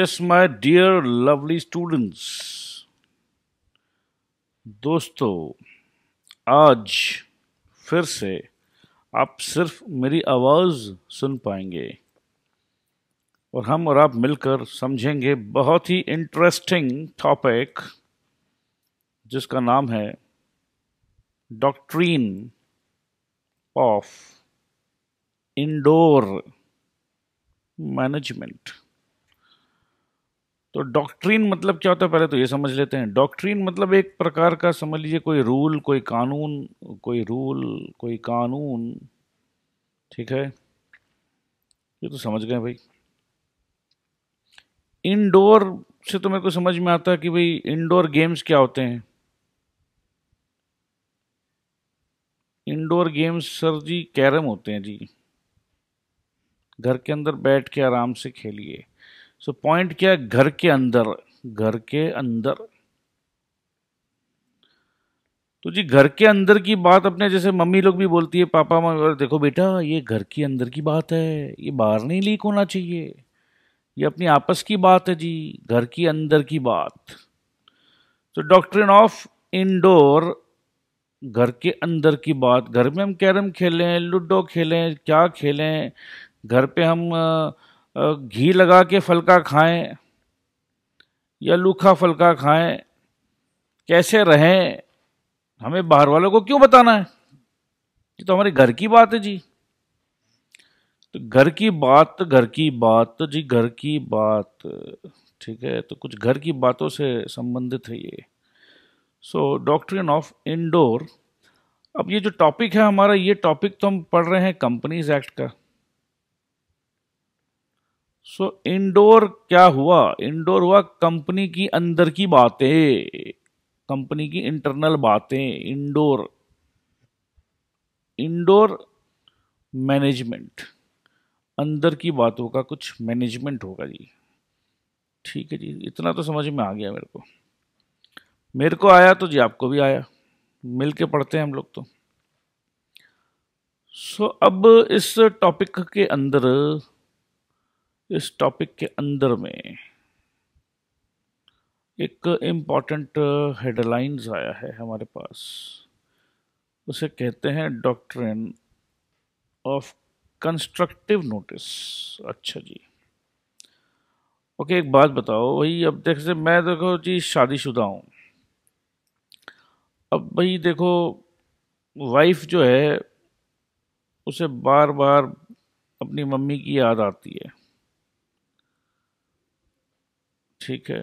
Yes my dear lovely students, दोस्तों, आज फिर से आप सिर्फ मेरी आवाज़ सुन पाएंगे और हम और आप मिलकर समझेंगे बहुत ही इंटरेस्टिंग टॉपिक जिसका नाम है डॉक्ट्रीन ऑफ इंडोर मैनेजमेंट। तो डॉक्ट्रीन मतलब क्या होता है, पहले तो ये समझ लेते हैं। डॉक्ट्रीन मतलब एक प्रकार का, समझ लीजिए, कोई रूल, कोई कानून, कोई कानून। ठीक है, ये तो समझ गए भाई। इंडोर से तो मेरे को समझ में आता है कि भाई इंडोर गेम्स क्या होते हैं। इंडोर गेम्स सर जी कैरम होते हैं जी, घर के अंदर बैठ के आराम से खेलिए। सो पॉइंट क्या है, घर के अंदर, घर के अंदर। तो जी घर के अंदर की बात अपने जैसे मम्मी लोग भी बोलती है, पापा मम्मी, देखो बेटा ये घर के अंदर की बात है, ये बाहर नहीं लीक होना चाहिए, ये अपनी आपस की बात है जी, घर की अंदर की बात। तो डॉक्ट्रिन ऑफ इंडोर, घर के अंदर की बात। घर में हम कैरम खेलें, लूडो खेलें, क्या खेलें, घर पे हम घी लगा के फलका खाएं या लूखा फलका खाएं, कैसे रहें, हमें बाहर वालों को क्यों बताना है? ये तो हमारे घर की बात है जी। तो घर की बात, घर की बात जी, घर की बात। ठीक है, तो कुछ घर की बातों से संबंधित है ये। सो डॉक्ट्रिन ऑफ इंडोर। अब ये जो टॉपिक है हमारा, ये टॉपिक तो हम पढ़ रहे हैं कंपनीज एक्ट का। सो इंडोर क्या हुआ? इंडोर हुआ कंपनी की अंदर की बातें, कंपनी की इंटरनल बातें। इंडोर, इंडोर मैनेजमेंट, अंदर की बातों का कुछ मैनेजमेंट होगा जी। ठीक है जी, इतना तो समझ में आ गया मेरे को। मेरे को आया तो जी आपको भी आया, मिल के पढ़ते हैं हम लोग तो। सो अब इस टॉपिक के अंदर, इस टॉपिक के अंदर में एक इम्पॉर्टेंट हेडलाइंस आया है हमारे पास। उसे कहते हैं डॉक्ट्रिन ऑफ कंस्ट्रक्टिव नोटिस। अच्छा जी, ओके, एक बात बताओ भाई, अब जैसे मैं, देखो जी, शादीशुदा हूँ। अब भाई देखो, वाइफ जो है उसे बार बार अपनी मम्मी की याद आती है। ठीक है,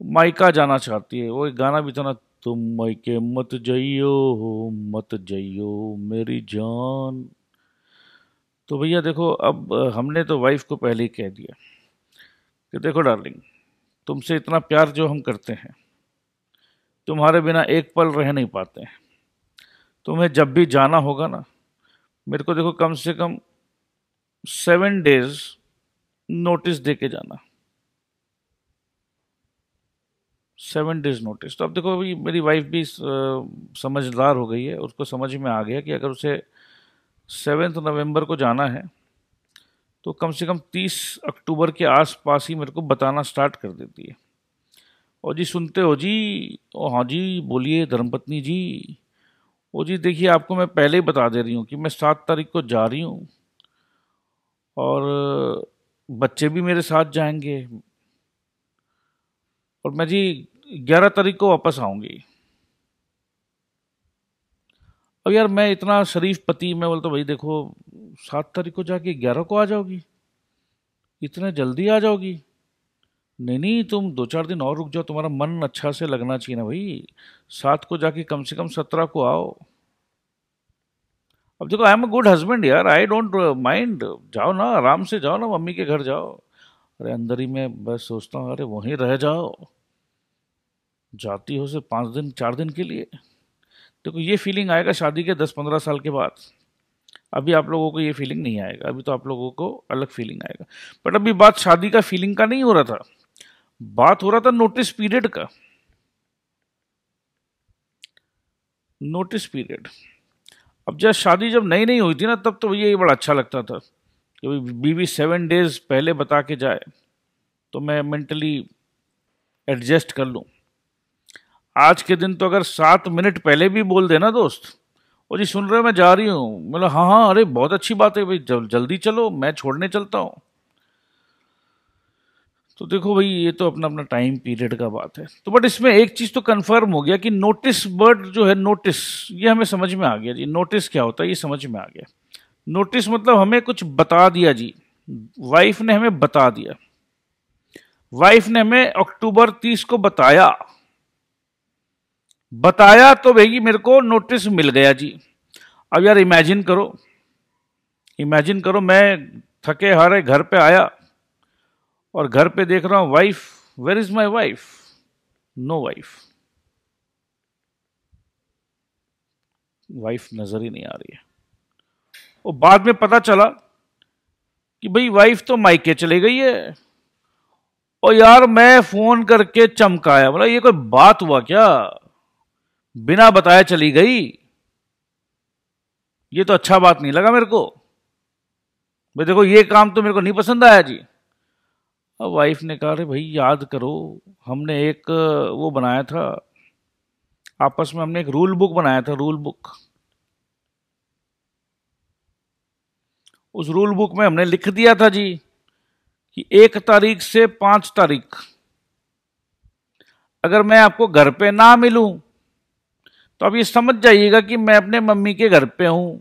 मायका जाना चाहती है। वो एक गाना भी था ना, तुम मायके मत जाइयो, मत जाइयो मेरी जान। तो भैया देखो, अब हमने तो वाइफ को पहले ही कह दिया कि देखो डार्लिंग, तुमसे इतना प्यार जो हम करते हैं, तुम्हारे बिना एक पल रह नहीं पाते हैं। तुम्हें जब भी जाना होगा ना, मेरे को देखो कम से कम 7 डेज नोटिस दे के जाना। 7 डेज नोटिस। तो अब देखो, अभी मेरी वाइफ भी समझदार हो गई है, उसको समझ में आ गया कि अगर उसे 7 नवंबर को जाना है तो कम से कम 30 अक्टूबर के आसपास ही मेरे को बताना स्टार्ट कर देती है। ओ जी सुनते हो जी? ओ हाँ जी, बोलिए धर्मपत्नी जी। ओ जी देखिए, आपको मैं पहले ही बता दे रही हूँ कि मैं 7 तारीख को जा रही हूँ और बच्चे भी मेरे साथ जाएंगे, और मैं जी 11 तारीख को वापस आऊंगी। अब यार मैं इतना शरीफ पति, मैं बोलता भाई देखो, 7 तारीख को जाके 11 को आ जाओगी? इतने जल्दी आ जाओगी? नहीं नहीं, तुम 2-4 दिन और रुक जाओ, तुम्हारा मन अच्छा से लगना चाहिए ना भाई। 7 को जाके कम से कम 17 को आओ। अब देखो, I am a good husband यार, आई डोंट माइंड। जाओ ना, आराम से जाओ ना, मम्मी के घर जाओ। अरे अंदर ही मैं बस सोचता हूँ, अरे वहीं रह जाओ। जाती हो सिर्फ 5 दिन 4 दिन के लिए। देखो ये फीलिंग आएगा शादी के 10-15 साल के बाद। अभी आप लोगों को ये फीलिंग नहीं आएगा, अभी तो आप लोगों को अलग फीलिंग आएगा। बट अभी बात शादी का फीलिंग का नहीं हो रहा था, बात हो रहा था नोटिस पीरियड का। Notice period. अब जब शादी जब नई नई हुई थी ना, तब तो भैया ये बड़ा अच्छा लगता था कि भाई बीवी 7 डेज पहले बता के जाए। तो मैं मेंटली एडजस्ट कर लूं। आज के दिन तो अगर 7 मिनट पहले भी बोल देना दोस्त, ओ जी सुन रहे हो मैं जा रही हूँ, मतलब हाँ हाँ अरे बहुत अच्छी बात है भाई, जल्दी चलो मैं छोड़ने चलता हूँ। तो देखो भाई ये तो अपना अपना टाइम पीरियड का बात है। तो बट इसमें एक चीज तो कंफर्म हो गया कि नोटिस वर्ड जो है, नोटिस, ये हमें समझ में आ गया जी। नोटिस क्या होता है ये समझ में आ गया। नोटिस मतलब हमें कुछ बता दिया जी, वाइफ ने हमें बता दिया। वाइफ ने हमें अक्टूबर 30 को बताया, बताया तो भाई मेरे को नोटिस मिल गया जी। अब यार इमेजिन करो, इमेजिन करो मैं थके हारे घर पे आया और घर पे देख रहा हूं wife, where is my wife? No wife, wife नजर ही नहीं आ रही है। और बाद में पता चला कि भाई वाइफ तो मायके चली गई है। और यार मैं फोन करके चमकाया, बोला ये कोई बात हुआ क्या, बिना बताए चली गई, ये तो अच्छा बात नहीं लगा मेरे को। भाई देखो ये काम तो मेरे को नहीं पसंद आया जी। अब वाइफ ने कहा अरे भाई याद करो, हमने एक वो बनाया था आपस में, हमने एक रूल बुक बनाया था, रूल बुक। उस रूल बुक में हमने लिख दिया था जी कि 1 तारीख से 5 तारीख अगर मैं आपको घर पे ना मिलूं तो अब ये समझ जाइएगा कि मैं अपने मम्मी के घर पे हूं।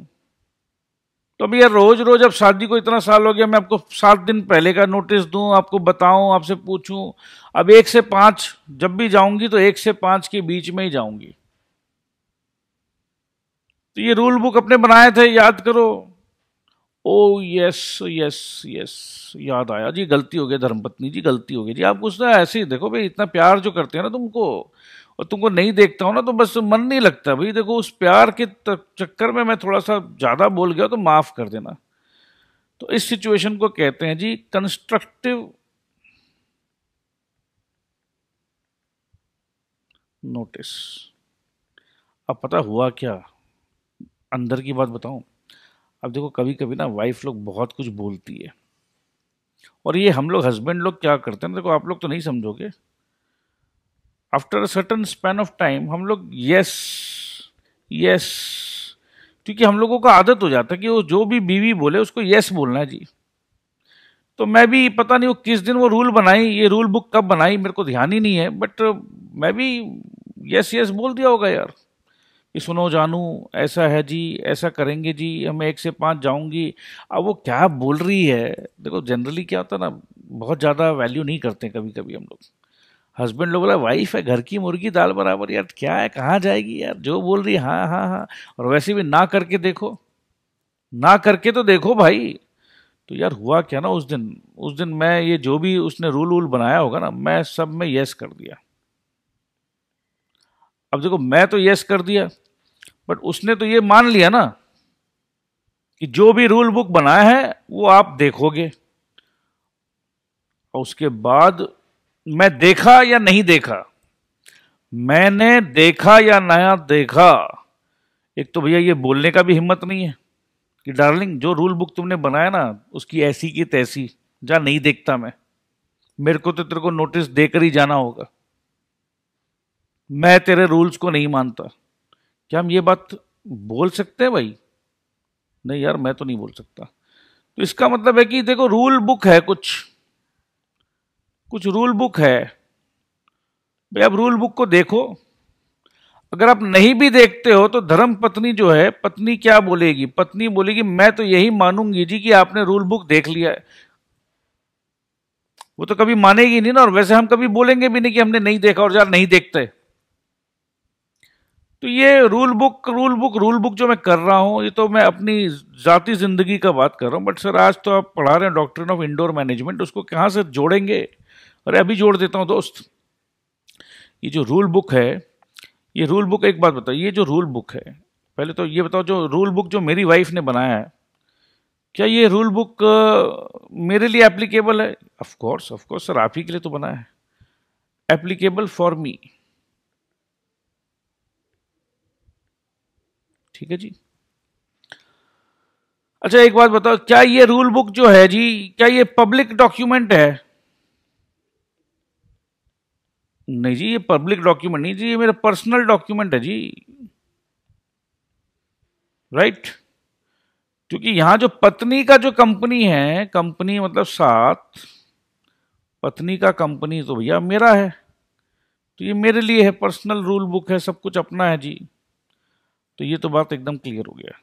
तो अब यार रोज रोज, अब शादी को इतना साल हो गया, मैं आपको 7 दिन पहले का नोटिस दूं, आपको बताऊं, आपसे पूछूं। अब 1 से 5 जब भी जाऊंगी तो 1 से 5 के बीच में ही जाऊंगी। तो ये रूल बुक अपने बनाए थे, याद करो। ओ यस यस यस, याद आया जी, गलती हो गई धर्मपत्नी जी, गलती हो गई जी। आप कुछ ना ऐसे ही देखो भाई, इतना प्यार जो करते हैं ना तुमको, और तुमको नहीं देखता हूं ना तो बस मन नहीं लगता भाई। देखो उस प्यार के चक्कर में मैं थोड़ा सा ज्यादा बोल गया तो माफ कर देना। तो इस सिचुएशन को कहते हैं जी कंस्ट्रक्टिव नोटिस। अब पता हुआ क्या, अंदर की बात बताऊं। अब देखो कभी कभी ना वाइफ लोग बहुत कुछ बोलती है, और ये हम लोग हस्बैंड लोग क्या करते हैं, देखो आप लोग तो नहीं समझोगे। After a certain span of time हम लोग यस यस, क्योंकि हम लोगों को आदत हो जाता है कि वो जो भी बीवी बोले उसको यस बोलना है जी। तो मैं भी पता नहीं वो किस दिन वो रूल बनाई, ये रूल बुक कब बनाई मेरे को ध्यान ही नहीं है, बट मैं भी यस यस बोल दिया होगा यार कि सुनो जानू ऐसा है जी, ऐसा करेंगे जी, हम 1 से 5 जाऊंगी। अब वो क्या बोल रही है, देखो जनरली क्या होता है ना, बहुत ज़्यादा वैल्यू नहीं करते कभी कभी हम लोग। हस्बैंड लोग बोला वाइफ है घर की मुर्गी दाल बराबर, यार क्या है कहाँ जाएगी यार, जो बोल रही है हाँ हाँ हाँ। और वैसे भी ना करके देखो, ना करके तो देखो भाई। तो यार हुआ क्या ना, उस दिन मैं ये जो भी उसने रूल वूल बनाया होगा ना, मैं सब में यस कर दिया। अब देखो मैं तो यस कर दिया, बट उसने तो ये मान लिया ना कि जो भी रूल बुक बनाया है वो आप देखोगे। और उसके बाद मैं देखा या नहीं देखा, मैंने देखा या नया देखा, एक तो भैया ये बोलने का भी हिम्मत नहीं है कि डार्लिंग जो रूल बुक तुमने बनाया ना उसकी ऐसी की तैसी, जा नहीं देखता मैं, मेरे को तो तेरे को नोटिस देकर ही जाना होगा, मैं तेरे रूल्स को नहीं मानता। क्या हम ये बात बोल सकते हैं भाई? नहीं यार मैं तो नहीं बोल सकता। तो इसका मतलब है कि देखो रूल बुक है, कुछ कुछ रूल बुक है भाई। अब रूल बुक को देखो, अगर आप नहीं भी देखते हो तो धर्म पत्नी जो है, पत्नी क्या बोलेगी, पत्नी बोलेगी मैं तो यही मानूंगी जी कि आपने रूल बुक देख लिया है। वो तो कभी मानेगी नहीं ना, और वैसे हम कभी बोलेंगे भी नहीं कि हमने नहीं देखा और यार नहीं देखते। तो ये रूल बुक जो मैं कर रहा हूं, ये तो मैं अपनी जाती जिंदगी का बात कर रहा हूं। बट सर आज तो आप पढ़ा रहे हैं डॉक्ट्रिन ऑफ इंडोर मैनेजमेंट, उसको कहां से जोड़ेंगे? अरे अभी जोड़ देता हूं दोस्त। ये जो रूल बुक है, ये रूल बुक, एक बात बताओ, ये जो रूल बुक है, पहले तो ये बताओ जो रूल बुक जो मेरी वाइफ ने बनाया है, क्या ये रूल बुक मेरे लिए एप्लीकेबल है? ऑफ कोर्स सर, आप ही के लिए तो बना है, एप्लीकेबल फॉर मी। ठीक है जी। अच्छा एक बात बताओ, क्या ये रूल बुक जो है जी, क्या ये पब्लिक डॉक्यूमेंट है? नहीं जी, ये पब्लिक डॉक्यूमेंट नहीं जी, ये मेरा पर्सनल डॉक्यूमेंट है जी। राइट। क्योंकि यहां जो पत्नी का जो कंपनी है, कंपनी मतलब साथ, पत्नी का कंपनी तो भैया मेरा है, तो ये मेरे लिए है, पर्सनल रूल बुक है, सब कुछ अपना है जी। तो ये तो बात एकदम क्लियर हो गया।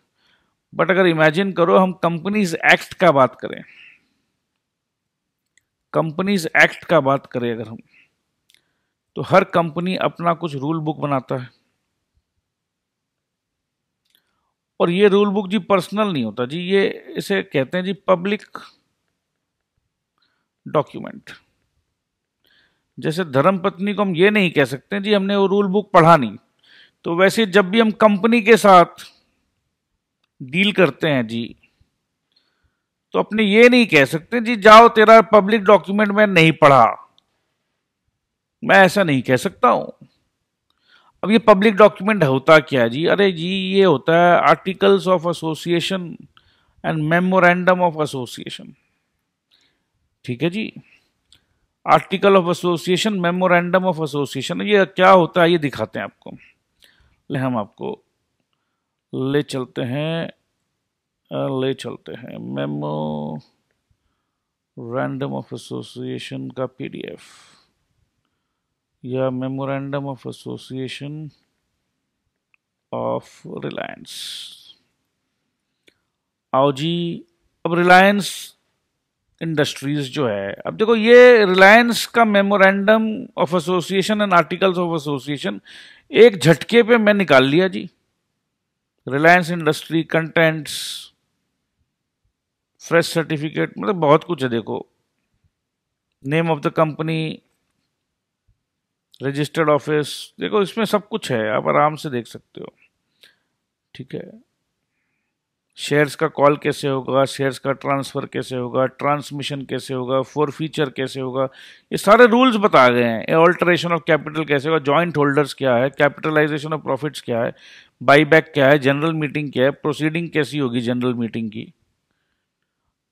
बट अगर इमेजिन करो हम कंपनीज एक्ट का बात करें, कंपनीज एक्ट का बात करें अगर हम, तो हर कंपनी अपना कुछ रूल बुक बनाता है, और ये रूल बुक जी पर्सनल नहीं होता जी, ये इसे कहते हैं जी पब्लिक डॉक्यूमेंट। जैसे धर्म पत्नी को हम ये नहीं कह सकते जी हमने वो रूल बुक पढ़ा नहीं, तो वैसे जब भी हम कंपनी के साथ डील करते हैं जी, तो अपने ये नहीं कह सकते जी जाओ तेरा पब्लिक डॉक्यूमेंट मैं नहीं पढ़ा, मैं ऐसा नहीं कह सकता हूं। अब ये पब्लिक डॉक्यूमेंट होता क्या है जी? अरे जी ये होता है articles of association and memorandum of association. ठीक है जी, article of association, memorandum of association, ये क्या होता है ये दिखाते हैं आपको। ले हम आपको ले चलते हैं, मेमोरेंडम ऑफ एसोसिएशन का पीडीएफ, या memorandum of association of Reliance. आओ जी, अब रिलायंस इंडस्ट्रीज जो है, अब देखो ये रिलायंस का memorandum of association and articles of association एक झटके पे मैं निकाल लिया जी। Reliance industry, contents, fresh certificate, मतलब बहुत कुछ है। देखो name of the company, registered office, देखो इसमें सब कुछ है, आप आराम से देख सकते हो। ठीक है, शेयर्स का कॉल कैसे होगा, शेयर्स का ट्रांसफर कैसे होगा, ट्रांसमिशन कैसे होगा, फॉरफीचर कैसे होगा, ये सारे रूल्स बता गए हैं। ऑल्टरेशन ऑफ कैपिटल कैसे होगा, जॉइंट होल्डर्स क्या है, कैपिटलाइजेशन ऑफ प्रॉफिट्स क्या है, बाईबैक क्या है, जनरल मीटिंग क्या है, प्रोसीडिंग कैसी होगी जनरल मीटिंग की,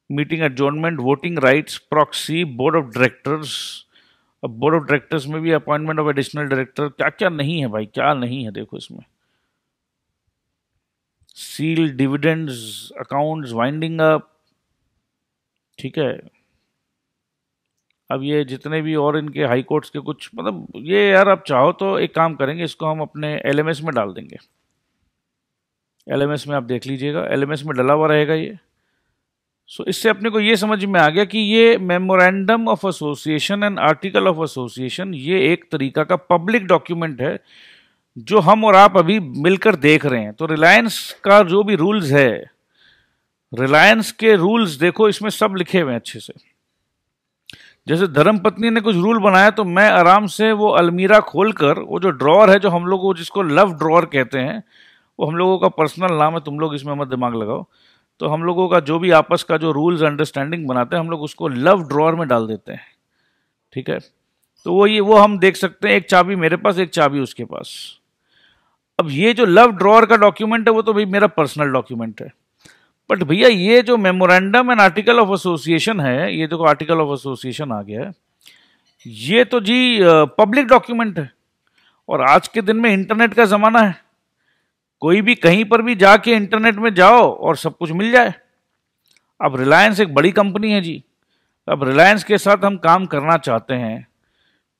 meeting adjournment, voting rights, proxy, board of directors. अब बोर्ड ऑफ डायरेक्टर्स में भी अपॉइंटमेंट ऑफ एडिशनल डायरेक्टर, क्या क्या नहीं है भाई, क्या नहीं है देखो इसमें। Seal, dividends, accounts, winding up. ठीक है, अब ये जितने भी और इनके हाई कोर्ट्स के कुछ, मतलब ये यार आप चाहो तो एक काम करेंगे, इसको हम अपने एलएमएस में डाल देंगे। एलएमएस में आप देख लीजिएगा, एलएमएस में डला हुआ रहेगा ये। सो इससे अपने को ये समझ में आ गया कि ये memorandum of association and article of association ये एक तरीका का पब्लिक डॉक्यूमेंट है जो हम और आप अभी मिलकर देख रहे हैं। तो रिलायंस का जो भी रूल्स है, रिलायंस के रूल्स देखो इसमें सब लिखे हुए हैं अच्छे से। जैसे धर्म पत्नी ने कुछ रूल बनाया तो मैं आराम से वो अलमीरा खोलकर, वो जो ड्रॉअर है जो हम लोग जिसको लव ड्रॉअर कहते हैं, वो हम लोगों का पर्सनल नाम है, तुम लोग इसमें मत दिमाग लगाओ। तो हम लोगों का जो भी आपस का जो रूल्स अंडरस्टैंडिंग बनाते हैं हम लोग उसको लव ड्रॉअर में डाल देते हैं। ठीक है, तो वो हम देख सकते हैं, एक चाबी मेरे पास, एक चाबी उसके पास। अब ये जो लव ड्रॉअर का डॉक्यूमेंट है वो तो भाई मेरा पर्सनल डॉक्यूमेंट है, बट भैया ये जो memorandum and article of association है, ये देखो आर्टिकल ऑफ एसोसिएशन आ गया है, ये तो जी पब्लिक डॉक्यूमेंट है। और आज के दिन में इंटरनेट का जमाना है, कोई भी कहीं पर भी जाके इंटरनेट में जाओ और सब कुछ मिल जाए। अब रिलायंस एक बड़ी कंपनी है जी, अब रिलायंस के साथ हम काम करना चाहते हैं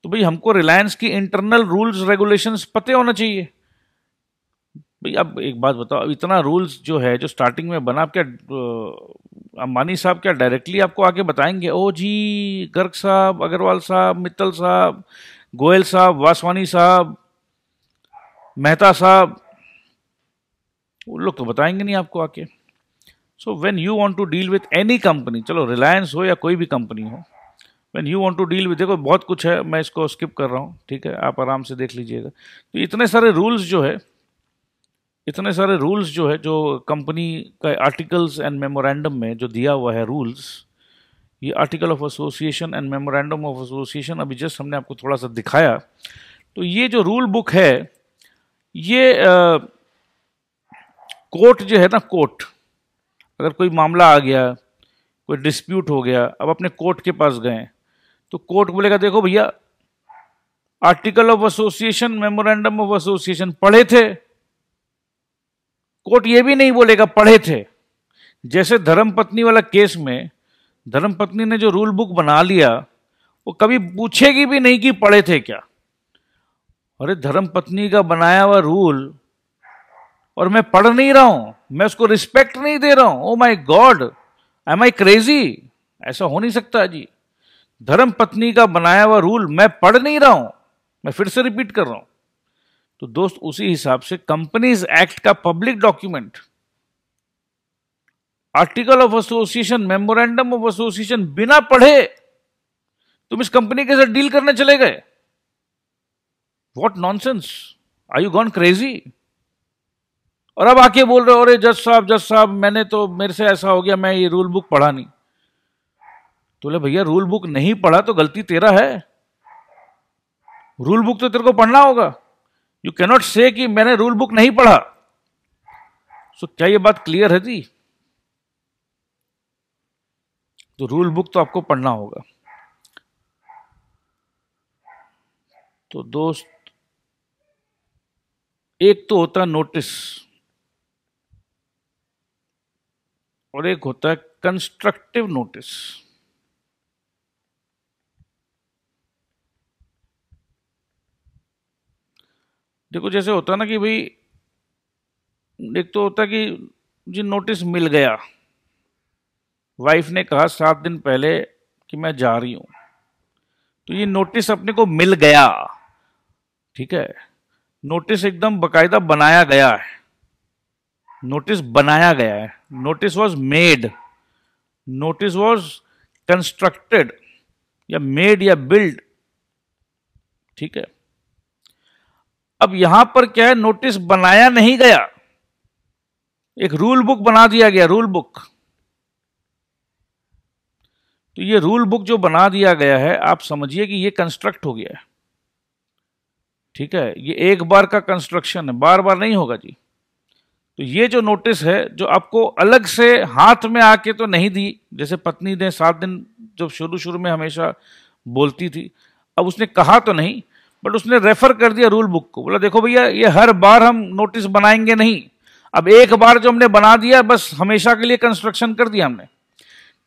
तो भाई हमको रिलायंस की इंटरनल रूल्स रेगुलेशंस पते होना चाहिए। भाई अब एक बात बताओ, इतना रूल्स जो है जो स्टार्टिंग में बना, आप क्या अंबानी साहब क्या डायरेक्टली आपको आके बताएंगे ओ जी गर्ग साहब, अग्रवाल साहब, मित्तल साहब, गोयल साहब, वासवानी साहब, मेहता साहब, वो लोग तो बताएंगे नहीं आपको आके। So when you want to deal with any company, चलो रिलायंस हो या कोई भी कंपनी हो, when you want to deal with, देखो बहुत कुछ है, मैं इसको स्किप कर रहा हूँ, ठीक है, आप आराम से देख लीजिएगा। तो इतने सारे रूल्स जो है, इतने सारे रूल्स जो है जो कंपनी का आर्टिकल्स एंड मेमोरेंडम में जो दिया हुआ है रूल्स, ये article of association and memorandum of association अभी जस्ट हमने आपको थोड़ा सा दिखाया। तो ये जो रूल बुक है, ये कोर्ट जो है ना, कोर्ट, अगर कोई मामला आ गया, कोई डिस्प्यूट हो गया, अब अपने कोर्ट के पास गए तो कोर्ट बोलेगा देखो भैया article of association, memorandum of association पढ़े थे? कोर्ट ये भी नहीं बोलेगा पढ़े थे। जैसे धर्मपत्नी वाला केस में धर्मपत्नी ने जो रूल बुक बना लिया, वो कभी पूछेगी भी नहीं कि पढ़े थे क्या। अरे धर्मपत्नी का बनाया हुआ रूल और मैं पढ़ नहीं रहा हूं, मैं उसको रिस्पेक्ट नहीं दे रहा हूं। Oh my god, am I crazy? ऐसा हो नहीं सकता जी। धर्मपत्नी का बनाया हुआ रूल मैं पढ़ नहीं रहा हूं, मैं फिर से रिपीट कर रहा हूं। तो दोस्त उसी हिसाब से कंपनीज एक्ट का public document, article of association, memorandum of association बिना पढ़े तुम इस कंपनी के साथ डील करने चले गए? What nonsense, are you gone crazy? और अब आके बोल रहे हो अरे जज साहब मैंने तो, मेरे से ऐसा हो गया, मैं ये रूल बुक पढ़ा नहीं। तो ले भैया, रूल बुक नहीं पढ़ा तो गलती तेरा है। रूल बुक तो तेरे को पढ़ना होगा। यू कैनॉट से कि मैंने रूल बुक नहीं पढ़ा। सो क्या ये बात क्लियर है जी? तो रूल बुक तो आपको पढ़ना होगा। तो दोस्त, एक तो होता है नोटिस और एक होता है कंस्ट्रक्टिव नोटिस। देखो जैसे होता है ना कि भाई, एक तो होता है कि जी नोटिस मिल गया, वाइफ ने कहा 7 दिन पहले कि मैं जा रही हूं, तो ये नोटिस अपने को मिल गया, ठीक है। नोटिस एकदम बकायदा बनाया गया है, नोटिस बनाया गया है, notice was made, notice was constructed या मेड या बिल्ड, ठीक है। अब यहां पर क्या है, नोटिस बनाया नहीं गया, एक रूल बुक बना दिया गया, रूल बुक। तो ये रूल बुक जो बना दिया गया है, आप समझिए कि ये कंस्ट्रक्ट हो गया है, ठीक है। ये एक बार का कंस्ट्रक्शन है, बार बार नहीं होगा जी। तो ये जो नोटिस है, जो आपको अलग से हाथ में आके तो नहीं दी, जैसे पत्नी ने 7 दिन जब शुरू शुरू में हमेशा बोलती थी, अब उसने कहा तो नहीं, बट उसने रेफर कर दिया रूल बुक को, बोला देखो भैया ये हर बार हम नोटिस बनाएंगे नहीं, अब एक बार जो हमने बना दिया बस हमेशा के लिए कंस्ट्रक्शन कर दिया हमने।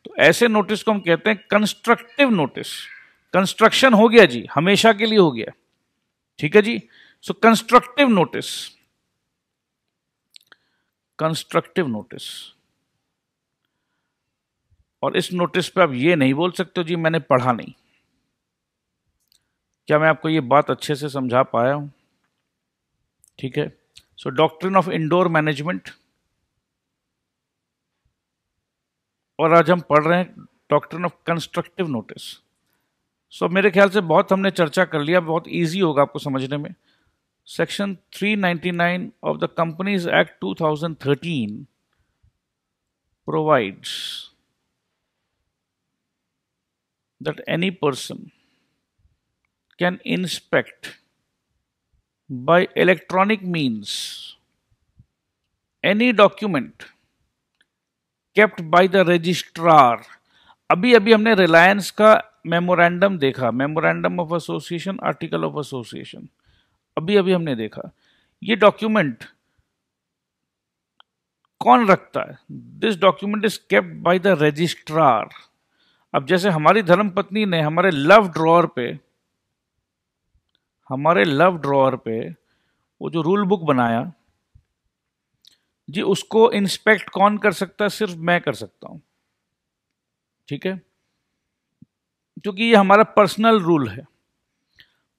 तो ऐसे नोटिस को हम कहते हैं कंस्ट्रक्टिव नोटिस। कंस्ट्रक्शन हो गया जी, हमेशा के लिए हो गया, ठीक है जी। सो कंस्ट्रक्टिव नोटिस, कंस्ट्रक्टिव नोटिस। और इस नोटिस पे आप ये नहीं बोल सकते जी मैंने पढ़ा नहीं। क्या मैं आपको ये बात अच्छे से समझा पाया हूं? ठीक है। सो डॉक्ट्रिन ऑफ इंडोर मैनेजमेंट, और आज हम पढ़ रहे हैं डॉक्ट्रिन ऑफ कंस्ट्रक्टिव नोटिस। सो मेरे ख्याल से बहुत हमने चर्चा कर लिया, बहुत इजी होगा आपको समझने में। Section 399 of the Companies Act 2013 provides that any person can inspect by electronic means any document kept by the registrar। अभी अभी हमने रिलायंस का मेमोरेंडम देखा, memorandum of association, article of association, अभी अभी हमने देखा। ये डॉक्यूमेंट कौन रखता है? This document is kept by the registrar. अब जैसे हमारी धर्मपत्नी ने हमारे लव ड्रॉअर पे वो जो रूल बुक बनाया जी, उसको इंस्पेक्ट कौन कर सकता है? सिर्फ मैं कर सकता हूं, ठीक है, क्योंकि ये हमारा पर्सनल रूल है।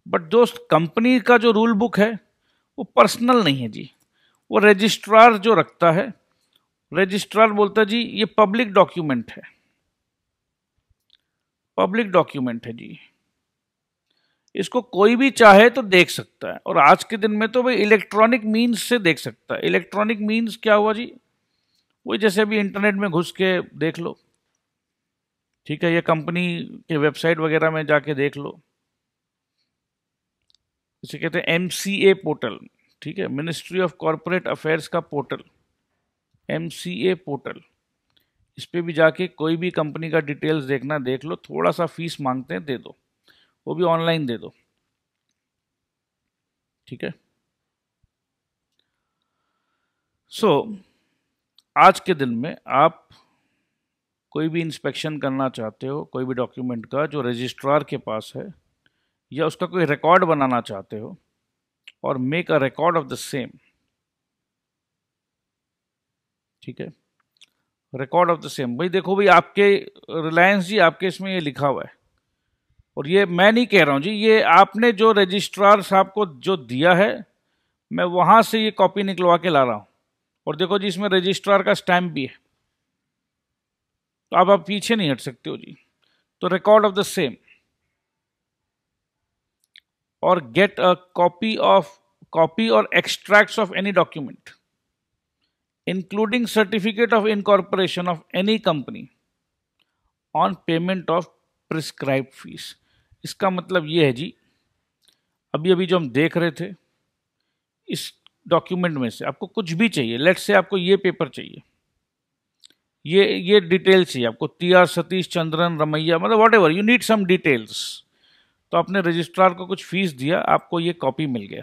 बट दोस्त, कंपनी का जो रूल बुक है वो पर्सनल नहीं है जी, वो रजिस्ट्रार जो रखता है, रजिस्ट्रार बोलता है जी ये पब्लिक डॉक्यूमेंट है, पब्लिक डॉक्यूमेंट है जी, इसको कोई भी चाहे तो देख सकता है। और आज के दिन में तो भाई इलेक्ट्रॉनिक मीन्स से देख सकता है। इलेक्ट्रॉनिक मीन्स क्या हुआ जी? वही जैसे अभी इंटरनेट में घुस के देख लो, ठीक है, ये कंपनी के वेबसाइट वगैरह में जाके देख लो, इसे कहते हैं MCA पोर्टल, ठीक है, मिनिस्ट्री ऑफ कॉरपोरेट अफेयर्स का पोर्टल, MCA पोर्टल। इस पे भी जाके कोई भी कंपनी का डिटेल्स देखना, देख लो, थोड़ा सा फीस मांगते हैं, दे दो, वो भी ऑनलाइन दे दो, ठीक है। सो आज के दिन में आप कोई भी इंस्पेक्शन करना चाहते हो कोई भी डॉक्यूमेंट का जो रजिस्ट्रार के पास है, या उसका कोई रिकॉर्ड बनाना चाहते हो, और make a record of the same, ठीक है, रिकॉर्ड ऑफ द सेम। भाई देखो भाई, आपके रिलायंस जी आपके इसमें ये लिखा हुआ है, और ये मैं नहीं कह रहा हूं जी, ये आपने जो रजिस्ट्रार साहब को जो दिया है, मैं वहां से ये कॉपी निकलवा के ला रहा हूं, और देखो जी इसमें रजिस्ट्रार का स्टैंप भी है, तो अब आप पीछे नहीं हट सकते हो जी। तो रिकॉर्ड ऑफ द सेम, और गेट अ कॉपी और extracts of any document including certificate of incorporation of any company on payment of prescribed fees. इसका मतलब ये है जी, अभी अभी जो हम देख रहे थे, इस डॉक्यूमेंट में से आपको कुछ भी चाहिए, लेट्स से आपको ये पेपर चाहिए, ये डिटेल चाहिए आपको, टी.आर. सतीश चंद्रन रमैया, मतलब whatever you need some details, तो आपने रजिस्ट्रार को कुछ फीस दिया, आपको ये कॉपी मिल गया।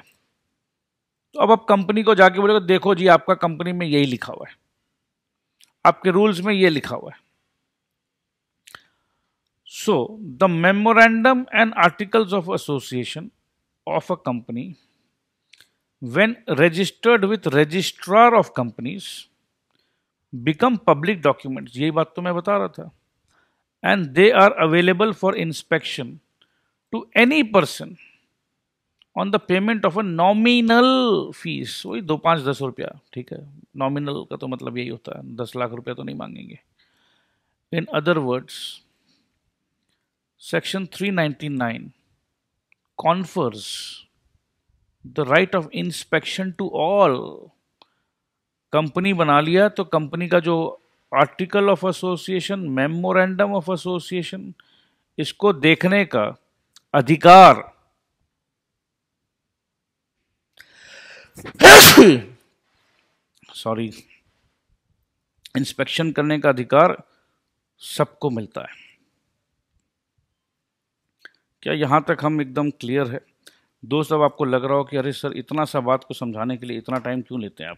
तो अब आप कंपनी को जाके बोलेगा देखो जी आपका कंपनी में यही लिखा हुआ है, आपके रूल्स में ये लिखा हुआ है। So the memorandum and articles of association of a company when registered with registrar of companies become public documents, यही बात तो मैं बता रहा था, and they are available for inspection to any person on the payment of a nominal fees। वही 2, 5, 10 रुपया, ठीक है, नॉमिनल का तो मतलब यही होता है, 10 लाख रुपया तो नहीं मांगेंगे। In other words, section 399 confers the right of inspection to all। Company बना लिया तो कंपनी का जो article of association, memorandum of association, इसको देखने का अधिकार सॉरी, इंस्पेक्शन करने का अधिकार सबको मिलता है। क्या यहां तक हम एकदम क्लियर है दोस्त? अब आपको लग रहा हो कि अरे सर इतना सा बात को समझाने के लिए इतना टाइम क्यों लेते हैं आप?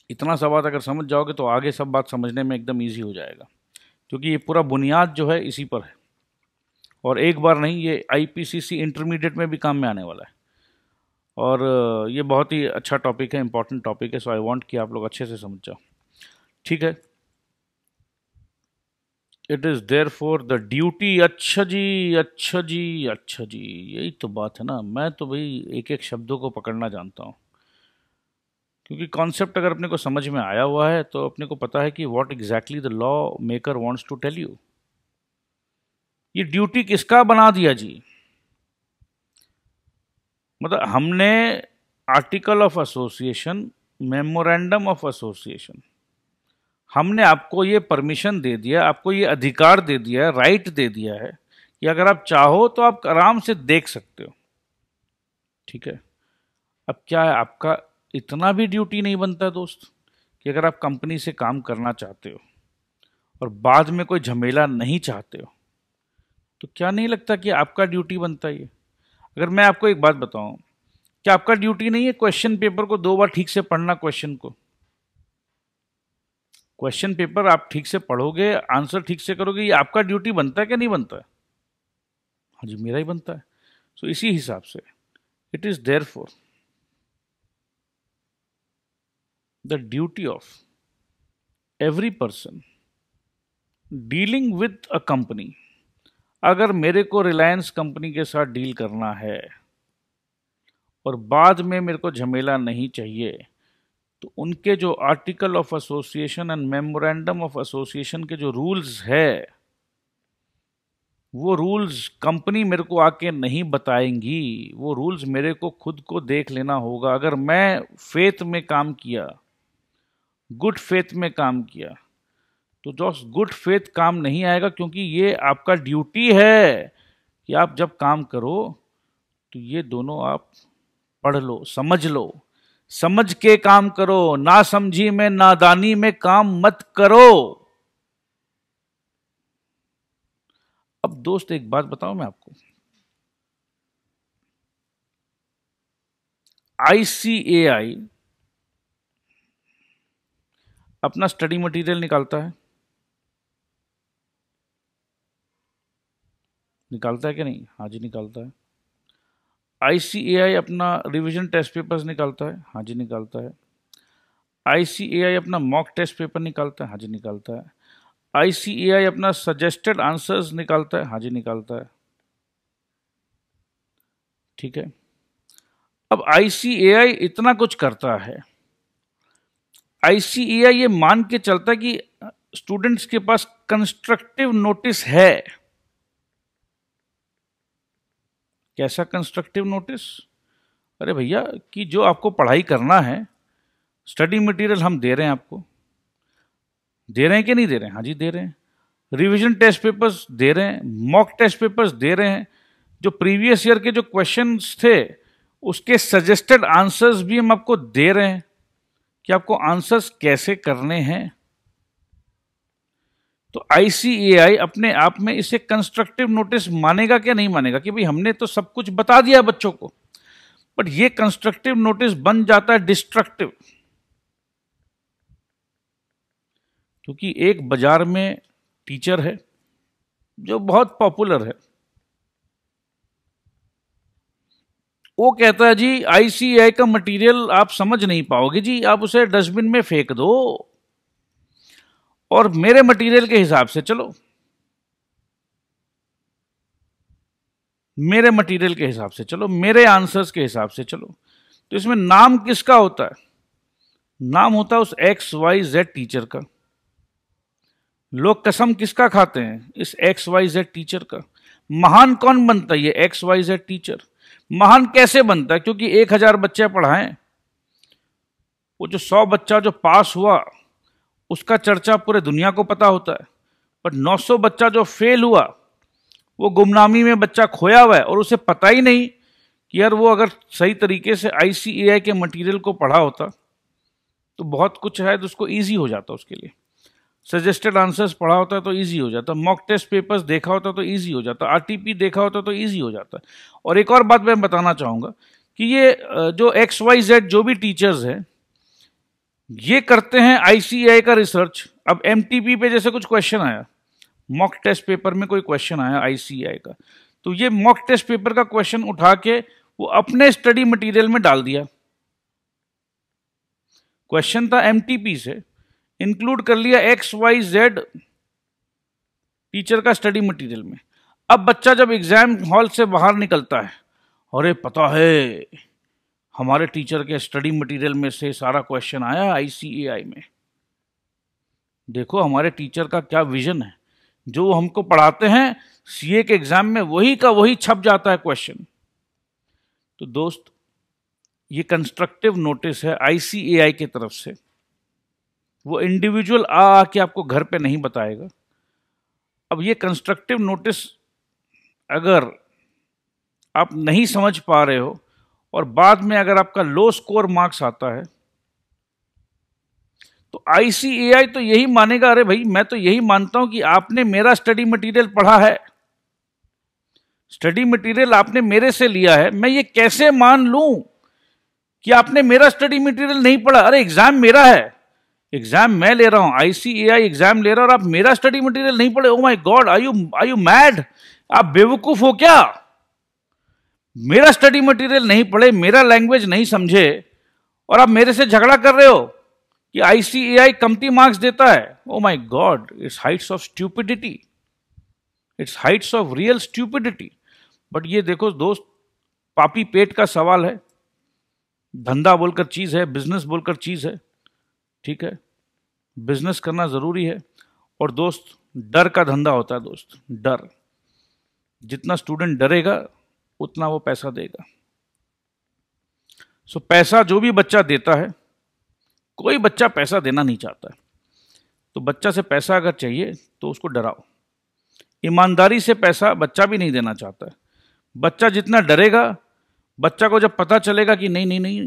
इतना सा बात अगर समझ जाओगे तो आगे सब बात समझने में एकदम इजी हो जाएगा, क्योंकि ये पूरा बुनियाद जो है इसी पर है, और एक बार नहीं, ये आईपीसीसी इंटरमीडिएट में भी काम में आने वाला है, और ये बहुत ही अच्छा टॉपिक है, इंपॉर्टेंट टॉपिक है। सो आई वांट कि आप लोग अच्छे से समझ जाओ, ठीक है। It is there for the duty. अच्छा जी, अच्छा जी, अच्छा जी, यही तो बात है ना। मैं तो भाई एक एक शब्दों को पकड़ना जानता हूँ, क्योंकि कॉन्सेप्ट अगर अपने को समझ में आया हुआ है तो अपने को पता है कि what exactly the law maker wants to tell you. ये ड्यूटी किसका बना दिया जी? मतलब हमने article of association, memorandum of association, हमने आपको ये परमिशन दे दिया, आपको ये अधिकार दे दिया है, राइट दे दिया है कि अगर आप चाहो तो आप आराम से देख सकते हो, ठीक है। अब क्या है, आपका इतना भी ड्यूटी नहीं बनता है दोस्त कि अगर आप कंपनी से काम करना चाहते हो और बाद में कोई झमेला नहीं चाहते हो, तो क्या नहीं लगता कि आपका ड्यूटी बनता है ये? अगर मैं आपको एक बात बताऊं, क्या आपका ड्यूटी नहीं है क्वेश्चन पेपर को 2 बार ठीक से पढ़ना? क्वेश्चन पेपर आप ठीक से पढ़ोगे, आंसर ठीक से करोगे, ये आपका ड्यूटी बनता है क्या नहीं बनता है? हाँ जी, मेरा ही बनता है। सो इसी हिसाब से it is there for the duty of every person dealing with a company. अगर मेरे को रिलायंस कंपनी के साथ डील करना है और बाद में मेरे को झमेला नहीं चाहिए, तो उनके जो article of association and memorandum of association के जो रूल्स है, वो रूल्स कंपनी मेरे को आके नहीं बताएंगी, वो रूल्स मेरे को खुद को देख लेना होगा। अगर मैं फेथ में काम किया, गुड फेथ में काम किया, तो जो गुड फेथ काम नहीं आएगा, क्योंकि ये आपका ड्यूटी है कि आप जब काम करो तो ये दोनों आप पढ़ लो, समझ लो, समझ के काम करो, ना समझी में, नादानी में काम मत करो। अब दोस्त एक बात बताऊं मैं आपको, ICAI अपना स्टडी मटेरियल निकालता है, निकालता है कि नहीं? हाँ जी निकालता है। ICAI अपना रिवीजन टेस्ट पेपर्स निकालता है, हाँ जी निकालता है। ICAI अपना मॉक टेस्ट पेपर निकालता है, हाँ जी निकालता है। ICAI अपना सजेस्टेड आंसर्स निकालता है, हाँ जी निकालता है। ठीक है। अब ICAI इतना कुछ करता है, ICAI ये मान के चलता है कि स्टूडेंट्स के पास कंस्ट्रक्टिव नोटिस है। कैसा कंस्ट्रक्टिव नोटिस? अरे भैया कि जो आपको पढ़ाई करना है, स्टडी मटेरियल हम दे रहे हैं आपको, दे रहे हैं कि नहीं दे रहे हैं? हाँ जी दे रहे हैं। रिवीजन टेस्ट पेपर्स दे रहे हैं, मॉक टेस्ट पेपर्स दे रहे हैं, जो प्रीवियस ईयर के जो क्वेश्चंस थे उसके सजेस्टेड आंसर्स भी हम आपको दे रहे हैं कि आपको आंसर्स कैसे करने हैं। तो ICAI अपने आप में इसे कंस्ट्रक्टिव नोटिस मानेगा क्या नहीं मानेगा कि भाई हमने तो सब कुछ बता दिया बच्चों को, बट ये कंस्ट्रक्टिव नोटिस बन जाता है डिस्ट्रक्टिव। क्योंकि एक बाजार में टीचर है जो बहुत पॉपुलर है, वो कहता है जी ICAI का मटेरियल आप समझ नहीं पाओगे जी, आप उसे डस्टबिन में फेंक दो और मेरे मटेरियल के हिसाब से चलो, मेरे मटेरियल के हिसाब से चलो, मेरे आंसर्स के हिसाब से चलो। तो इसमें नाम किसका होता है? नाम होता है उस XYZ टीचर का। लोग कसम किसका खाते हैं? इस XYZ टीचर का। महान कौन बनता है? ये XYZ टीचर। महान कैसे बनता है? क्योंकि 1000 बच्चे पढ़ाएं, वो जो 100 बच्चा जो पास हुआ उसका चर्चा पूरे दुनिया को पता होता है, बट 900 बच्चा जो फेल हुआ, वो गुमनामी में बच्चा खोया हुआ है और उसे पता ही नहीं कि यार वो अगर सही तरीके से ICAI के मटेरियल को पढ़ा होता तो बहुत कुछ शायद उसको ईजी हो जाता, उसके लिए सजेस्टेड आंसर्स पढ़ा होता तो ईजी हो जाता, मॉक टेस्ट पेपर्स देखा होता तो ईजी हो जाता, RTP देखा होता तो ईजी हो जाता। और एक और बात मैं बताना चाहूँगा कि ये जो XYZ जो भी टीचर्स हैं ये करते हैं ICAI का रिसर्च। अब MTP पे जैसे कुछ क्वेश्चन आया, मॉक टेस्ट पेपर में कोई क्वेश्चन आया ICAI का, तो ये मॉक टेस्ट पेपर का क्वेश्चन उठा के वो अपने स्टडी मटेरियल में डाल दिया। क्वेश्चन था MTP से, इंक्लूड कर लिया XYZ टीचर का स्टडी मटेरियल में। अब बच्चा जब एग्जाम हॉल से बाहर निकलता है, अरे पता है हमारे टीचर के स्टडी मटेरियल में से सारा क्वेश्चन आया ICAI में, देखो हमारे टीचर का क्या विजन है, जो हमको पढ़ाते हैं CA के एग्जाम में वही का वही छप जाता है क्वेश्चन। तो दोस्त ये कंस्ट्रक्टिव नोटिस है ICAI की तरफ से, वो इंडिविजुअल आके आपको घर पे नहीं बताएगा। अब ये कंस्ट्रक्टिव नोटिस अगर आप नहीं समझ पा रहे हो और बाद में अगर आपका लो स्कोर मार्क्स आता है तो ICAI तो यही मानेगा, अरे भाई मैं तो यही मानता हूं कि आपने मेरा स्टडी मटेरियल पढ़ा है, स्टडी मटेरियल आपने मेरे से लिया है, मैं ये कैसे मान लूं कि आपने मेरा स्टडी मटेरियल नहीं पढ़ा? अरे एग्जाम मेरा है, एग्जाम मैं ले रहा हूं, ICAI एग्जाम ले रहा है और आप मेरा स्टडी मटेरियल नहीं पढ़े? Oh my god, are you mad? आप बेवकूफ हो क्या? मेरा स्टडी मटेरियल नहीं पढ़े, मेरा लैंग्वेज नहीं समझे और आप मेरे से झगड़ा कर रहे हो कि ICAI कमती मार्क्स देता है? Oh my God, it's heights of stupidity, it's heights of real stupidity. But ये देखो दोस्त, पापी पेट का सवाल है, धंधा बोलकर चीज है, बिजनेस बोलकर चीज है, ठीक है, बिजनेस करना जरूरी है। और दोस्त डर का धंधा होता है दोस्त, डर, जितना स्टूडेंट डरेगा उतना वो पैसा देगा। सो पैसा जो भी बच्चा देता है, कोई बच्चा पैसा देना नहीं चाहता है, तो बच्चा से पैसा अगर चाहिए तो उसको डराओ। ईमानदारी से पैसा बच्चा भी नहीं देना चाहता है। बच्चा जितना डरेगा, बच्चा को जब पता चलेगा कि नहीं नहीं नहीं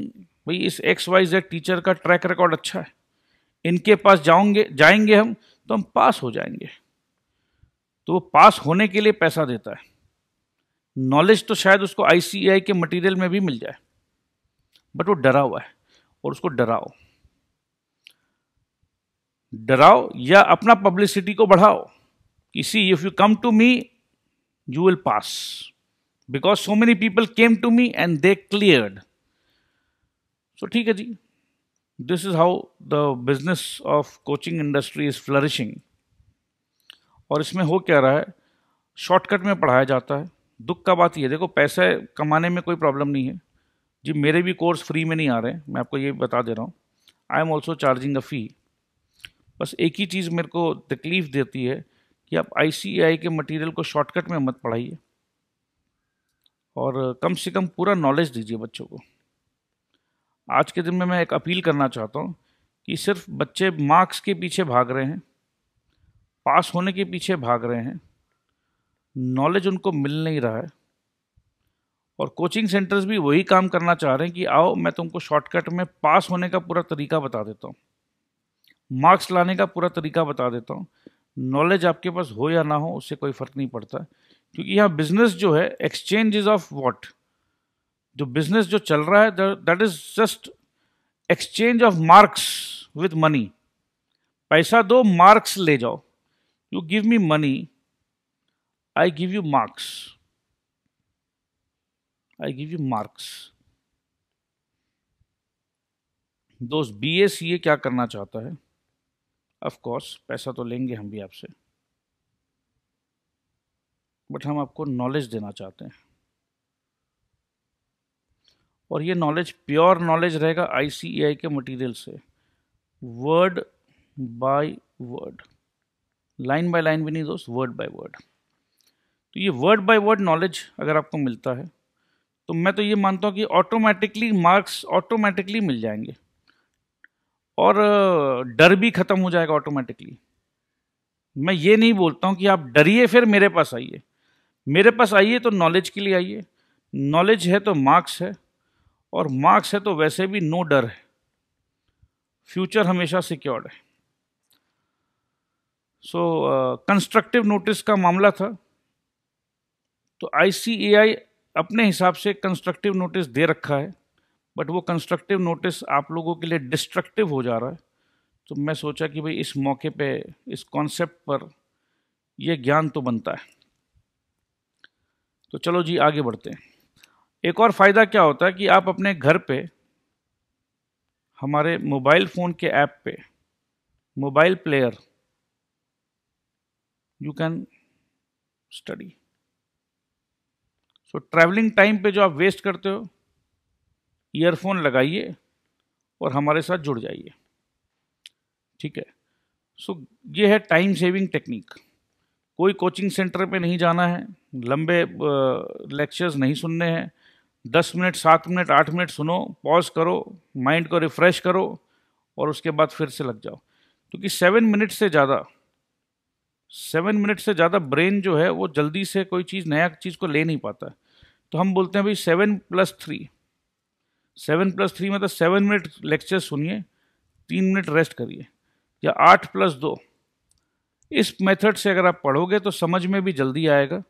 भाई इस XYZ टीचर का ट्रैक रिकॉर्ड अच्छा है, इनके पास जाएंगे हम तो हम पास हो जाएंगे, तो वो पास होने के लिए पैसा देता है। नॉलेज तो शायद उसको ICAI के मटेरियल में भी मिल जाए, बट वो डरा हुआ है, और उसको डराओ, डराओ या अपना पब्लिसिटी को बढ़ाओ कि see if you come to me you will pass because so many people came to me and they cleared. So ठीक है जी, this is how the business of coaching industry is flourishing. और इसमें हो क्या रहा है, शॉर्टकट में पढ़ाया जाता है। दुख का बात ये, देखो पैसे कमाने में कोई प्रॉब्लम नहीं है जी, मेरे भी कोर्स फ्री में नहीं आ रहे हैं, मैं आपको ये बता दे रहा हूँ, आई एम ऑल्सो चार्जिंग अ फी। बस एक ही चीज़ मेरे को तकलीफ देती है कि आप ICAI के मटेरियल को शॉर्टकट में मत पढ़ाइए, और कम से कम पूरा नॉलेज दीजिए बच्चों को। आज के दिन में मैं एक अपील करना चाहता हूँ कि सिर्फ बच्चे मार्क्स के पीछे भाग रहे हैं, पास होने के पीछे भाग रहे हैं, नॉलेज उनको मिल नहीं रहा है। और कोचिंग सेंटर्स भी वही काम करना चाह रहे हैं कि आओ मैं तुमको शॉर्टकट में पास होने का पूरा तरीका बता देता हूँ, मार्क्स लाने का पूरा तरीका बता देता हूँ। नॉलेज आपके पास हो या ना हो उससे कोई फर्क नहीं पड़ता, क्योंकि यहाँ बिजनेस जो है एक्सचेंज ऑफ व्हाट, जो बिजनेस जो चल रहा है that is just exchange of marks with money. पैसा दो, मार्क्स ले जाओ, you give me money, I give you marks, I give you marks. दोस्त BA CA क्या करना चाहता है, ऑफ कोर्स पैसा तो लेंगे हम भी आपसे, बट हम आपको नॉलेज देना चाहते हैं, और ये नॉलेज प्योर नॉलेज रहेगा ICAI के मटेरियल से, word by word, line by line भी नहीं दोस्त, वर्ड बाय वर्ड। तो ये वर्ड बाय वर्ड नॉलेज अगर आपको मिलता है तो मैं तो ये मानता हूँ कि ऑटोमेटिकली मार्क्स ऑटोमेटिकली मिल जाएंगे, और डर भी खत्म हो जाएगा ऑटोमेटिकली। मैं ये नहीं बोलता हूँ कि आप डरिए फिर मेरे पास आइए, मेरे पास आइए तो नॉलेज के लिए आइए, नॉलेज है तो मार्क्स है, और मार्क्स है तो वैसे भी नो डर है, फ्यूचर हमेशा सिक्योर्ड है। सो कंस्ट्रक्टिव नोटिस का मामला था, तो ICAI अपने हिसाब से कंस्ट्रक्टिव नोटिस दे रखा है, बट वो कंस्ट्रक्टिव नोटिस आप लोगों के लिए डिस्ट्रक्टिव हो जा रहा है। तो मैं सोचा कि भाई इस मौके पे, इस कॉन्सेप्ट पर ये ज्ञान तो बनता है। तो चलो जी आगे बढ़ते हैं। एक और फ़ायदा क्या होता है कि आप अपने घर पे हमारे मोबाइल फ़ोन के ऐप पे, mobile player, you can study. So travelling time पे जो आप वेस्ट करते हो, ईयरफोन लगाइए और हमारे साथ जुड़ जाइए, ठीक है। सो ये है टाइम सेविंग टेक्निक। कोई कोचिंग सेंटर पे नहीं जाना है, लंबे लेक्चर्स नहीं सुनने हैं, 10 मिनट 7 मिनट 8 मिनट सुनो, पॉज करो, माइंड को रिफ़्रेश करो और उसके बाद फिर से लग जाओ। क्योंकि 7 मिनट से ज़्यादा ब्रेन जो है वो जल्दी से कोई चीज़, नया चीज़ को ले नहीं पाता। तो हम बोलते हैं भाई 7+3 मतलब 7 मिनट लेक्चर सुनिए, 3 मिनट रेस्ट करिए, या 8+2। इस मेथड से अगर आप पढ़ोगे तो समझ में भी जल्दी आएगा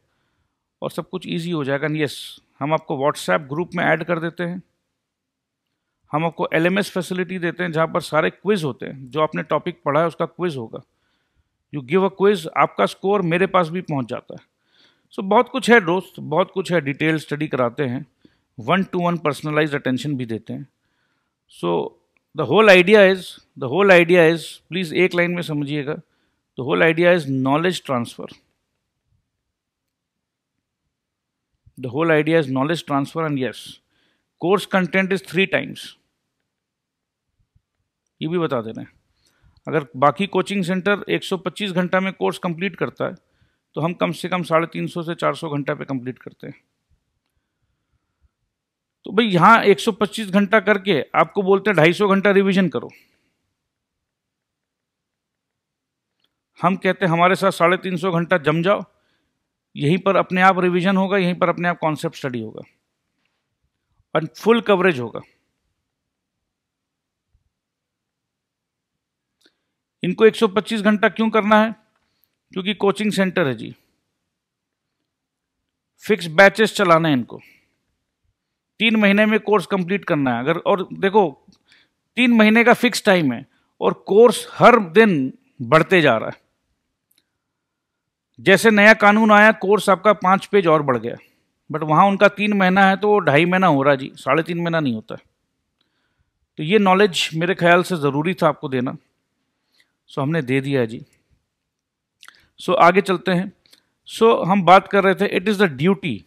और सब कुछ इजी हो जाएगा। यस, हम आपको व्हाट्सएप ग्रुप में ऐड कर देते हैं, हम आपको LMS फैसिलिटी देते हैं जहाँ पर सारे क्विज होते हैं, जो आपने टॉपिक पढ़ा है उसका क्विज होगा, यू गिव अ क्विज, आपका स्कोर मेरे पास भी पहुँच जाता है। सो बहुत कुछ है दोस्त, बहुत कुछ है, डिटेल स्टडी कराते हैं, 1-to-1 पर्सनलाइज्ड अटेंशन भी देते हैं। So the whole idea is, please एक लाइन में समझिएगा, the whole idea is knowledge transfer. The whole idea is knowledge transfer, and yes, course content is 3 times. ये भी बता दे रहे हैं, अगर बाकी कोचिंग सेंटर 125 घंटा में कोर्स कंप्लीट करता है तो हम कम से कम 350 से 400 घंटा पे कंप्लीट करते हैं। तो भाई यहाँ 125 घंटा करके आपको बोलते हैं 250 घंटा रिवीजन करो, हम कहते हैं हमारे साथ 350 घंटा जम जाओ, यहीं पर अपने आप रिवीजन होगा, यहीं पर अपने आप कॉन्सेप्ट स्टडी होगा और फुल कवरेज होगा। इनको 125 घंटा क्यों करना है? क्योंकि कोचिंग सेंटर है जी, फिक्स बैचेस चलाना है इनको, 3 महीने में कोर्स कंप्लीट करना है अगर, और देखो 3 महीने का फिक्स टाइम है और कोर्स हर दिन बढ़ते जा रहा है। जैसे नया कानून आया कोर्स आपका 5 पेज और बढ़ गया, बट वहां उनका 3 महीना है तो वो 2.5 महीना हो रहा जी, 3.5 महीना नहीं होता। तो ये नॉलेज मेरे ख्याल से ज़रूरी था आपको देना, सो हमने दे दिया जी। सो आगे चलते हैं। सो हम बात कर रहे थे इट इज़ द ड्यूटी।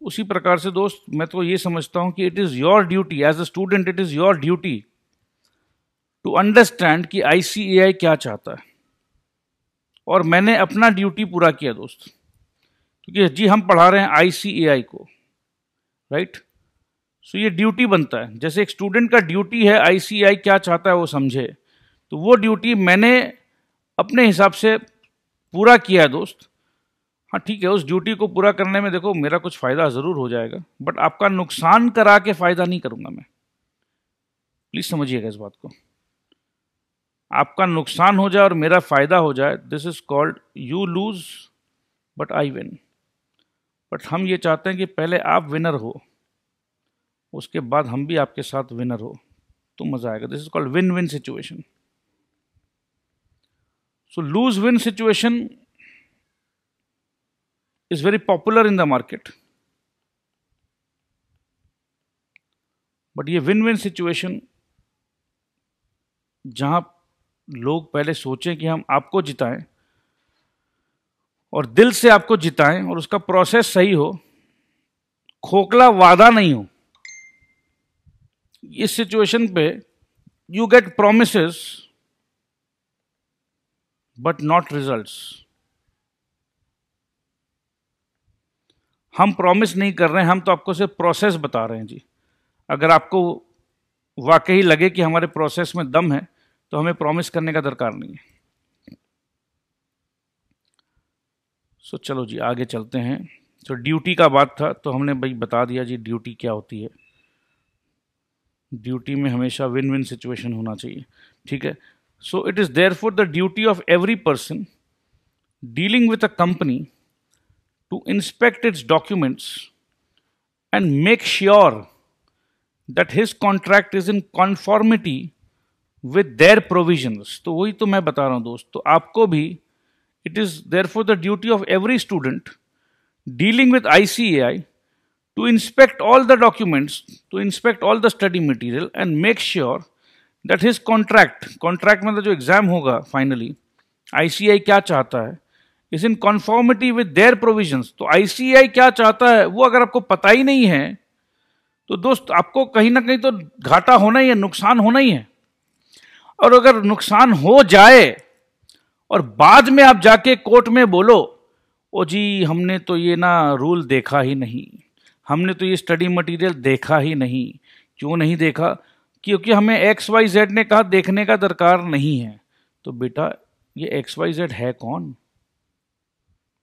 उसी प्रकार से दोस्त मैं तो ये समझता हूं कि it is your duty as a student, it is your duty to understand कि आईसीएआई क्या चाहता है। और मैंने अपना ड्यूटी पूरा किया दोस्त, क्योंकि जी हम पढ़ा रहे हैं आईसीएआई को, राइट। सो ये ड्यूटी बनता है, जैसे एक स्टूडेंट का ड्यूटी है आईसीएआई क्या चाहता है वो समझे, तो वो ड्यूटी मैंने अपने हिसाब से पूरा किया है दोस्त। हाँ ठीक है, उस ड्यूटी को पूरा करने में देखो मेरा कुछ फ़ायदा ज़रूर हो जाएगा, बट आपका नुकसान करा के फ़ायदा नहीं करूँगा मैं, प्लीज़ समझिएगा इस बात को। आपका नुकसान हो जाए और मेरा फ़ायदा हो जाए, this is called you lose but I win. But हम ये चाहते हैं कि पहले आप विनर हो, उसके बाद हम भी आपके साथ विनर हो, तो मज़ा आएगा। This is called win win situation. So loose win situation is very popular in the market, but ये विन विन सिचुएशन जहां लोग पहले सोचें कि हम आपको जिताएं और दिल से आपको जिताएं और उसका प्रोसेस सही हो, खोखला वादा नहीं हो। इस सिचुएशन पे you get promises but not results. हम प्रॉमिस नहीं कर रहे हैं, हम तो आपको सिर्फ प्रोसेस बता रहे हैं जी। अगर आपको वाकई लगे कि हमारे प्रोसेस में दम है तो हमें प्रॉमिस करने का दरकार नहीं है। सो चलो जी आगे चलते हैं। तो ड्यूटी का बात था तो हमने भाई बता दिया जी ड्यूटी क्या होती है। ड्यूटी में हमेशा विन विन सिचुएशन होना चाहिए, ठीक है। So it is therefore the duty of every person dealing with a company to inspect its documents and make sure that his contract is in conformity with their provisions। तो वही तो मैं बता रहा हूं दोस्त। तो आपको भी it is therefore the duty of every student dealing with ICAI to inspect all the documents, to inspect all the study material and make sure that his contract मतलब जो एग्जाम होगा फाइनली ICAI क्या चाहता है is in conformity with their provisions. तो ICAI क्या चाहता है वो अगर आपको पता ही नहीं है तो दोस्त आपको कहीं ना कहीं तो घाटा होना ही है, नुकसान होना ही है। और अगर नुकसान हो जाए और बाद में आप जाके कोर्ट में बोलो ओ जी हमने तो ये ना रूल देखा ही नहीं, हमने तो ये स्टडी मटेरियल देखा ही नहीं। क्यों नहीं देखा? क्योंकि हमें एक्स वाई जेड ने कहा देखने का दरकार नहीं है। तो बेटा ये एक्स वाई जेड है कौन?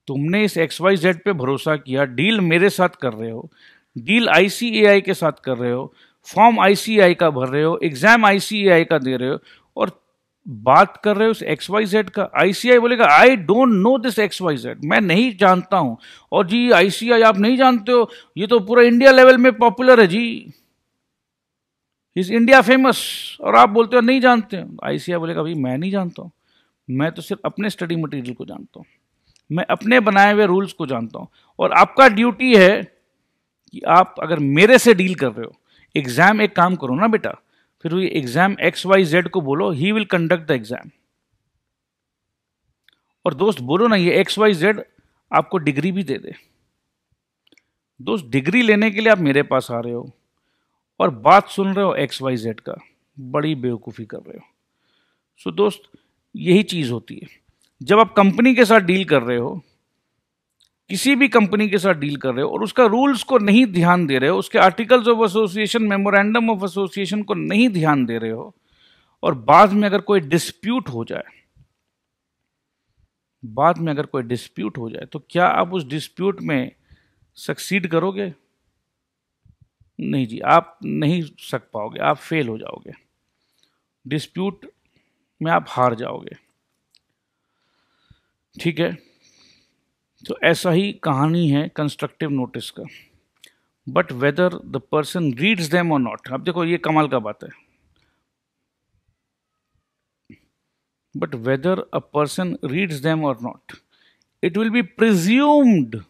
तुमने इस एक्स वाई जेड पे भरोसा किया, डील मेरे साथ कर रहे हो, डील आईसीएआई के साथ कर रहे हो, फॉर्म आईसीएआई का भर रहे हो, एग्जाम आईसीएआई का दे रहे हो और बात कर रहे हो उस एक्स वाई जेड का। आईसीएआई बोलेगा I don't know this X Y Z, मैं नहीं जानता हूं। और जी आईसीएआई आप नहीं जानते हो, ये तो पूरा इंडिया लेवल में पॉपुलर है जी, इज इंडिया फेमस, और आप बोलते हो नहीं जानते हो। आईसीएआई बोलेगा भाई मैं नहीं जानता हूं, मैं तो सिर्फ अपने स्टडी मटेरियल को जानता हूं, मैं अपने बनाए हुए रूल्स को जानता हूं। और आपका ड्यूटी है कि आप अगर मेरे से डील कर रहे हो, एग्जाम एक काम करो ना बेटा, फिर ये एग्जाम एक्स वाई जेड को बोलो he will conduct the exam. और दोस्त बोलो ना ये एक्स वाई जेड आपको डिग्री भी दे दे। दोस्त डिग्री लेने के लिए आप मेरे पास आ रहे हो और बात सुन रहे हो एक्स वाई जेड का, बड़ी बेवकूफ़ी कर रहे हो। सो दोस्त यही चीज़ होती है जब आप कंपनी के साथ डील कर रहे हो, किसी भी कंपनी के साथ डील कर रहे हो और उसका रूल्स को नहीं ध्यान दे रहे हो, उसके articles of association, memorandum of association को नहीं ध्यान दे रहे हो, और बाद में अगर कोई डिस्प्यूट हो जाए, तो क्या आप उस डिस्प्यूट में सक्सीड करोगे? नहीं जी, आप नहीं सक पाओगे, आप फेल हो जाओगे, डिस्प्यूट में आप हार जाओगे, ठीक है। तो ऐसा ही कहानी है कंस्ट्रक्टिव नोटिस का। But whether the person reads them और नॉट। अब देखो ये कमाल का बात है, but whether a person reads them or not, it will be presumed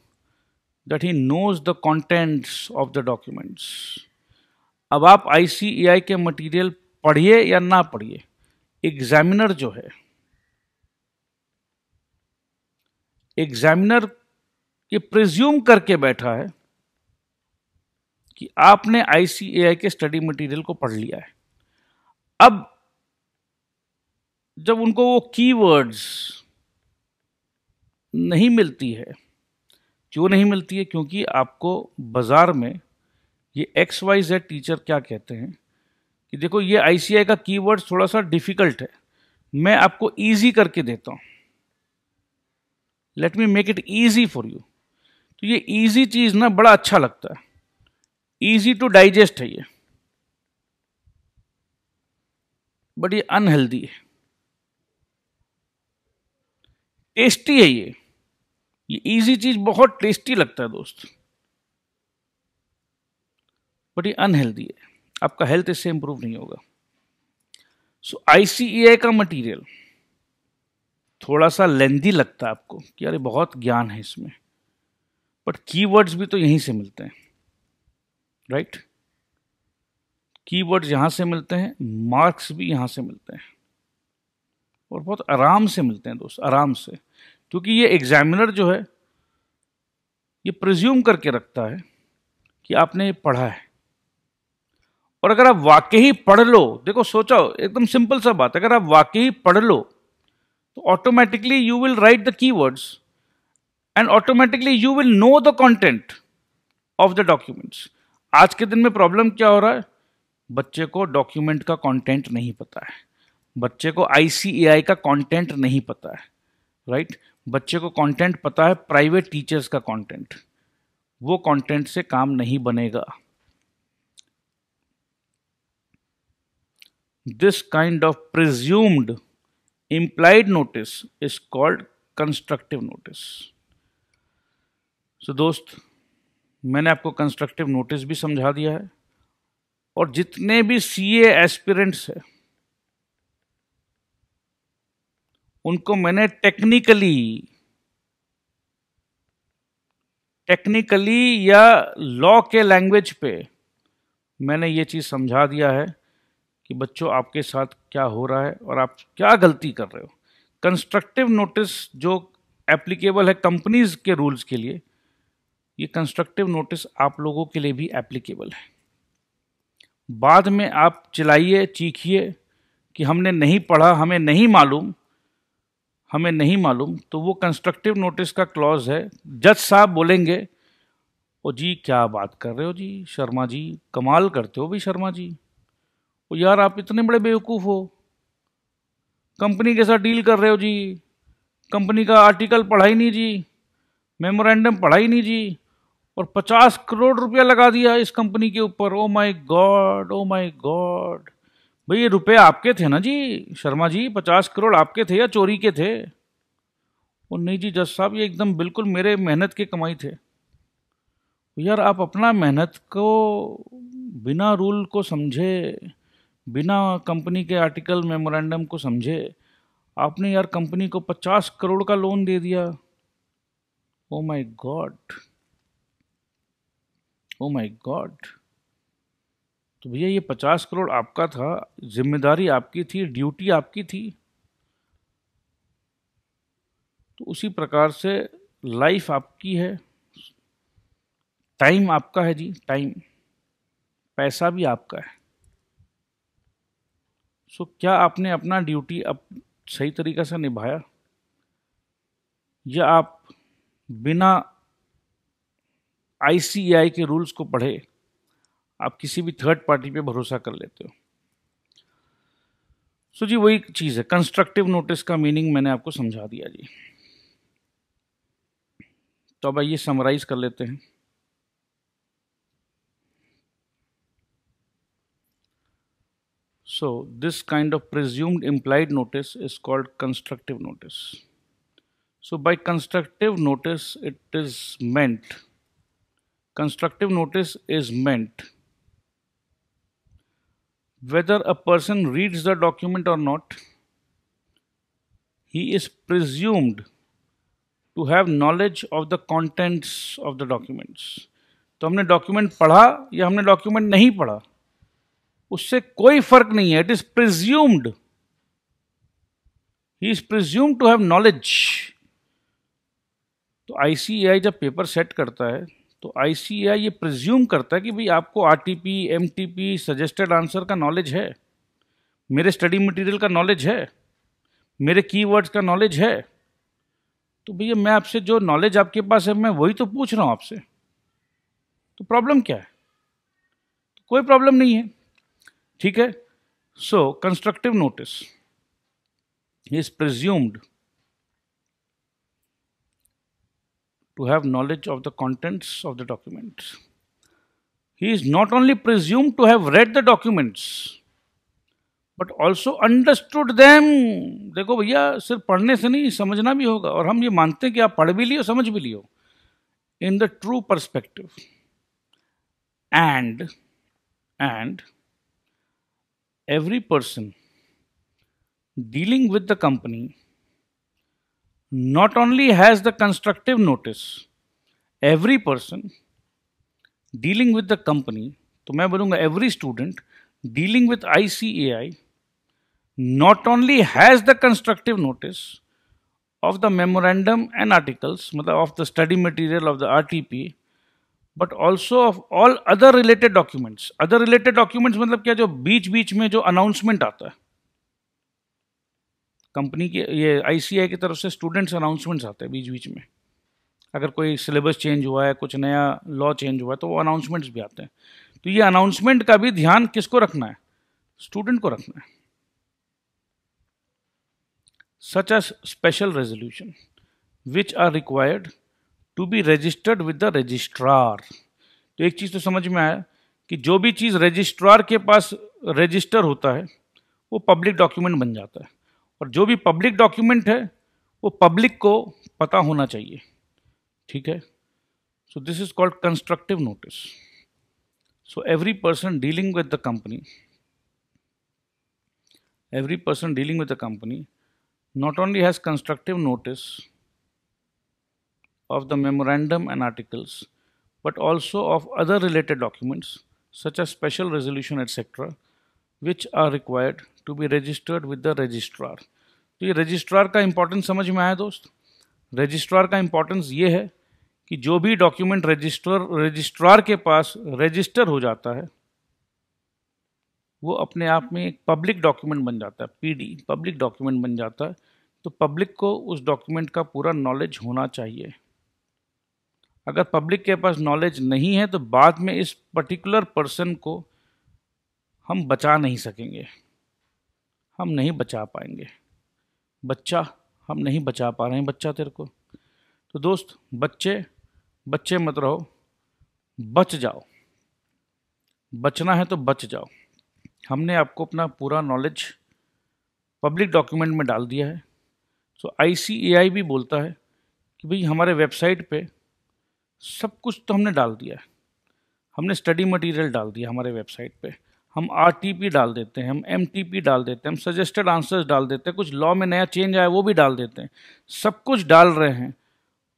that he knows the contents of the documents. अब आप ICAI के मटेरियल पढ़िए या ना पढ़िए, एग्जामिनर जो है, एग्जामिनर ये प्रिज्यूम करके बैठा है कि आपने ICAI के स्टडी मटेरियल को पढ़ लिया है। अब जब उनको वो कीवर्ड्स नहीं मिलती है, क्यों नहीं मिलती है? क्योंकि आपको बाजार में ये XYZ टीचर क्या कहते हैं कि देखो ये ICAI का कीवर्ड थोड़ा सा डिफिकल्ट है, मैं आपको इजी करके देता हूं, let me make it easy for you. तो ये इजी चीज ना बड़ा अच्छा लगता है, इजी टू डाइजेस्ट है ये, बट ये अनहेल्दी है। टेस्टी है ये इजी चीज बहुत टेस्टी लगता है दोस्त, बट ये अनहेल्दी है, आपका हेल्थ इससे इंप्रूव नहीं होगा। सो ICAI का मटेरियल थोड़ा सा लेंदी लगता है आपको कि यार बहुत ज्ञान है इसमें, बट कीवर्ड्स भी तो यहीं से मिलते हैं, राइट? कीवर्ड्स यहां से मिलते हैं, मार्क्स भी यहां से मिलते हैं, और बहुत आराम से मिलते हैं दोस्त, आराम से। क्योंकि ये एग्जामिनर जो है ये प्रिज्यूम करके रखता है कि आपने पढ़ा है, और अगर आप वाकई पढ़ लो, देखो सोचो एकदम सिंपल सा बात, अगर आप वाकई पढ़ लो तो automatically you will write the keywords and automatically you will know the content of the documents. आज के दिन में प्रॉब्लम क्या हो रहा है? बच्चे को डॉक्यूमेंट का कंटेंट नहीं पता है, बच्चे को ICAI का कंटेंट नहीं पता है, राइट? बच्चे को कंटेंट पता है प्राइवेट टीचर्स का कंटेंट, वो कंटेंट से काम नहीं बनेगा। This kind of presumed implied notice is called constructive notice. So दोस्त, मैंने आपको कंस्ट्रक्टिव नोटिस भी समझा दिया है, और जितने भी CA एस्पिरेंट्स हैं उनको मैंने टेक्निकली या लॉ के लैंग्वेज पे मैंने ये चीज समझा दिया है कि बच्चों आपके साथ क्या हो रहा है और आप क्या गलती कर रहे हो। कंस्ट्रक्टिव नोटिस जो एप्लीकेबल है कंपनीज के रूल्स के लिए, ये कंस्ट्रक्टिव नोटिस आप लोगों के लिए भी एप्लीकेबल है। बाद में आप चिल्लाइए चीखिए कि हमने नहीं पढ़ा, हमें नहीं मालूम, तो वो कंस्ट्रक्टिव नोटिस का क्लॉज है। जज साहब बोलेंगे, ओ जी क्या बात कर रहे हो जी शर्मा जी, कमाल करते हो भी शर्मा जी, ओ यार आप इतने बड़े बेवकूफ़ हो, कंपनी के साथ डील कर रहे हो जी, कंपनी का आर्टिकल पढ़ा ही नहीं जी, मेमोरेंडम पढ़ा ही नहीं जी, और 50 करोड़ रुपया लगा दिया इस कंपनी के ऊपर। ओ my God, O my God. भाई ये रुपए आपके थे ना जी शर्मा जी, 50 करोड़ आपके थे या चोरी के थे? ओ नहीं जी जज साहब, ये एकदम बिल्कुल मेरे मेहनत की कमाई थे। यार आप अपना मेहनत को बिना रूल को समझे, बिना कंपनी के आर्टिकल मेमोरेंडम को समझे आपने यार कंपनी को 50 करोड़ का लोन दे दिया। ओ my God, O my God. तो भैया ये 50 करोड़ आपका था, जिम्मेदारी आपकी थी, ड्यूटी आपकी थी। तो उसी प्रकार से लाइफ आपकी है, टाइम आपका है जी, टाइम, पैसा भी आपका है। सो क्या आपने अपना ड्यूटी अब सही तरीके से निभाया, या आप बिना ICAI के रूल्स को पढ़े आप किसी भी थर्ड पार्टी पे भरोसा कर लेते हो? सो जी वही चीज़ है, कंस्ट्रक्टिव नोटिस का मीनिंग मैंने आपको समझा दिया जी। तो अब आइए समराइज कर लेते हैं। So this kind of presumed implied notice is called constructive notice. So by constructive notice it is meant, constructive notice is meant whether a person reads the document or not, he is presumed to have knowledge of the contents of the documents. तो हमने document पढ़ा या हमने document नहीं पढ़ा, उससे कोई फर्क नहीं है. It is presumed, he is presumed to have knowledge. तो आईसीएआई जब पेपर सेट करता है तो आईसीएआई ये प्रिज्यूम करता है कि भाई आपको आरटीपी, एमटीपी, सजेस्टेड आंसर का नॉलेज है, मेरे स्टडी मटेरियल का नॉलेज है, मेरे कीवर्ड्स का नॉलेज है. तो भैया मैं आपसे जो नॉलेज आपके पास है मैं वही तो पूछ रहा हूं आपसे, तो प्रॉब्लम क्या है? तो कोई प्रॉब्लम नहीं है. ठीक है. So constructive notice is presumed to have knowledge of the contents of the documents. He is not only presumed to have read the documents but also understood them. देखो भैया सिर्फ पढ़ने से नहीं, समझना भी होगा, और हम ये मानते हैं कि आप पढ़ भी लियो, समझ भी लियो. In the true perspective, and every person dealing with the company not only has the constructive notice, every person dealing with the company, तो मैं बोलूँगा every student dealing with ICAI not only has the constructive notice of the memorandum and articles, मतलब of the study material of the RTP, but also of all other related documents. Other related documents मतलब क्या, जो बीच बीच में जो announcement आता है company के, ये आईसीआई की तरफ से स्टूडेंट्स अनाउंसमेंट्स आते हैं बीच बीच में. अगर कोई सिलेबस चेंज हुआ है, कुछ नया लॉ चेंज हुआ है, तो वो अनाउंसमेंट्स भी आते हैं. तो ये अनाउंसमेंट का भी ध्यान किसको रखना है? स्टूडेंट को रखना है. Such as special resolution which are required to be registered with the registrar. तो एक चीज़ तो समझ में आया कि जो भी चीज़ रजिस्ट्रार के पास रजिस्टर होता है वो पब्लिक डॉक्यूमेंट बन जाता है, और जो भी पब्लिक डॉक्यूमेंट है वो पब्लिक को पता होना चाहिए. ठीक है. So this is called constructive notice. So every person dealing with the company, not only has constructive notice of the memorandum and articles but also of other related documents such as special resolution etc. which are required to be registered with the registrar. तो ये registrar का importance समझ में आया दोस्त? Registrar का importance ये है कि जो भी डॉक्यूमेंट रजिस्ट्रार के पास रजिस्टर हो जाता है वो अपने आप में एक पब्लिक डॉक्यूमेंट बन जाता है, पीडी पब्लिक डॉक्यूमेंट बन जाता है. तो पब्लिक को उस डॉक्यूमेंट का पूरा नॉलेज होना चाहिए. अगर पब्लिक के पास नॉलेज नहीं है तो बाद में इस पर्टिकुलर पर्सन को हम बचा नहीं सकेंगे, हम नहीं बचा पाएंगे. बच्चा, हम नहीं बचा पा रहे हैं बच्चा तेरे को. तो दोस्त, बच्चे मत रहो, बच जाओ. बचना है तो बच जाओ. हमने आपको अपना पूरा नॉलेज पब्लिक डॉक्यूमेंट में डाल दिया है. सो आईसीएआई भी बोलता है कि भाई हमारे वेबसाइट पे सब कुछ तो हमने डाल दिया है. हमने स्टडी मटेरियल डाल दिया हमारे वेबसाइट पे, हम आरटीपी डाल देते हैं, हम एमटीपी डाल देते हैं, हम सजेस्टेड आंसर्स डाल देते हैं, कुछ लॉ में नया चेंज आया वो भी डाल देते हैं. सब कुछ डाल रहे हैं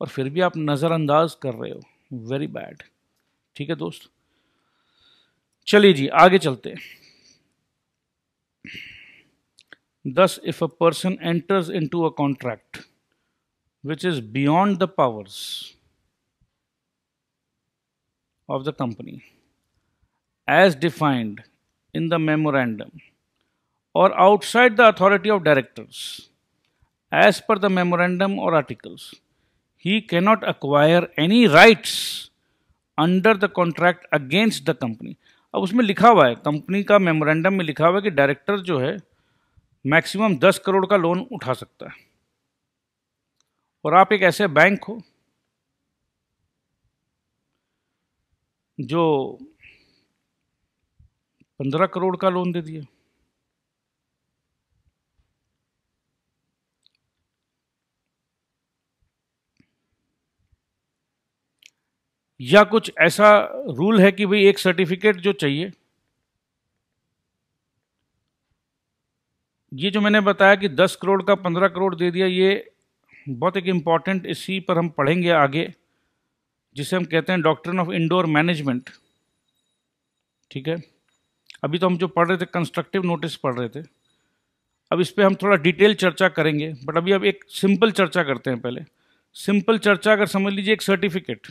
और फिर भी आप नज़रअंदाज कर रहे हो. Very bad. ठीक है दोस्त, चलिए जी आगे चलते हैं. Thus, if a person enters into a contract which is beyond the powers of the company as defined in the memorandum or outside the authority of directors as per the memorandum or articles, he cannot acquire any rights under the contract against the company. अब उसमें लिखा हुआ है, company का memorandum में लिखा हुआ है कि डायरेक्टर जो है मैक्सिमम 10 करोड़ का लोन उठा सकता है, और आप एक ऐसे बैंक हो जो 15 करोड़ का लोन दे दिया. या कुछ ऐसा रूल है कि भाई एक सर्टिफिकेट जो चाहिए, ये जो मैंने बताया कि 10 करोड़ का 15 करोड़ दे दिया, ये बहुत एक इम्पॉर्टेंट, इसी पर हम पढ़ेंगे आगे, जिसे हम कहते हैं डॉक्ट्रिन ऑफ इंडोर मैनेजमेंट। ठीक है, अभी तो हम जो पढ़ रहे थे कंस्ट्रक्टिव नोटिस पढ़ रहे थे, अब इस पर हम थोड़ा डिटेल चर्चा करेंगे, बट अभी अब एक सिंपल चर्चा करते हैं। पहले सिंपल चर्चा अगर समझ लीजिए, एक सर्टिफिकेट,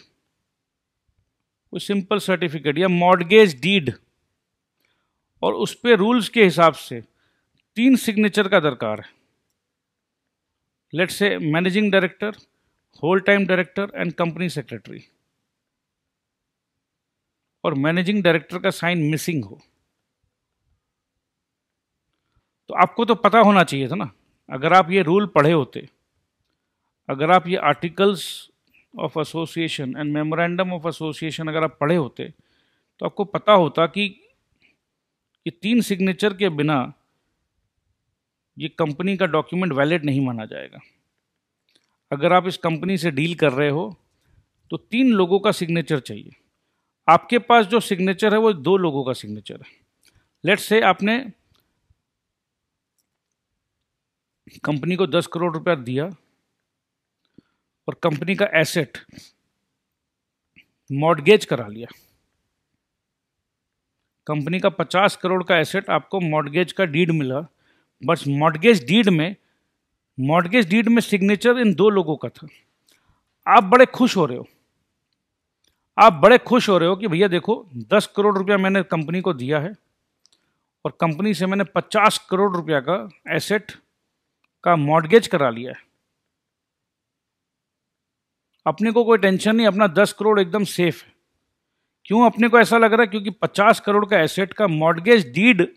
कोई सिंपल सर्टिफिकेट या मॉर्गेज डीड, और उस पर रूल्स के हिसाब से 3 सिग्नेचर का दरकार है। Let's say managing director, whole time director and company secretary, और मैनेजिंग डायरेक्टर का साइन मिसिंग हो, तो आपको तो पता होना चाहिए था ना। अगर आप ये रूल पढ़े होते, अगर आप ये articles of association and memorandum of association अगर आप पढ़े होते, तो आपको पता होता कि ये 3 सिग्नेचर के बिना ये कंपनी का डॉक्यूमेंट वैलिड नहीं माना जाएगा। अगर आप इस कंपनी से डील कर रहे हो तो 3 लोगों का सिग्नेचर चाहिए। आपके पास जो सिग्नेचर है वो 2 लोगों का सिग्नेचर है। लेट्स से आपने कंपनी को 10 करोड़ रुपया दिया और कंपनी का एसेट मॉर्गेज करा लिया। कंपनी का 50 करोड़ का एसेट आपको मॉर्गेज का डीड मिला, बस मॉर्गेज डीड में सिग्नेचर इन 2 लोगों का था। आप बड़े खुश हो रहे हो, कि भैया देखो 10 करोड़ रुपया मैंने कंपनी को दिया है और कंपनी से मैंने 50 करोड़ रुपया का एसेट का मॉर्गेज करा लिया है। अपने को कोई टेंशन नहीं, अपना 10 करोड़ एकदम सेफ है। क्यों अपने को ऐसा लग रहा है? क्योंकि 50 करोड़ का एसेट का मॉर्गेज डीड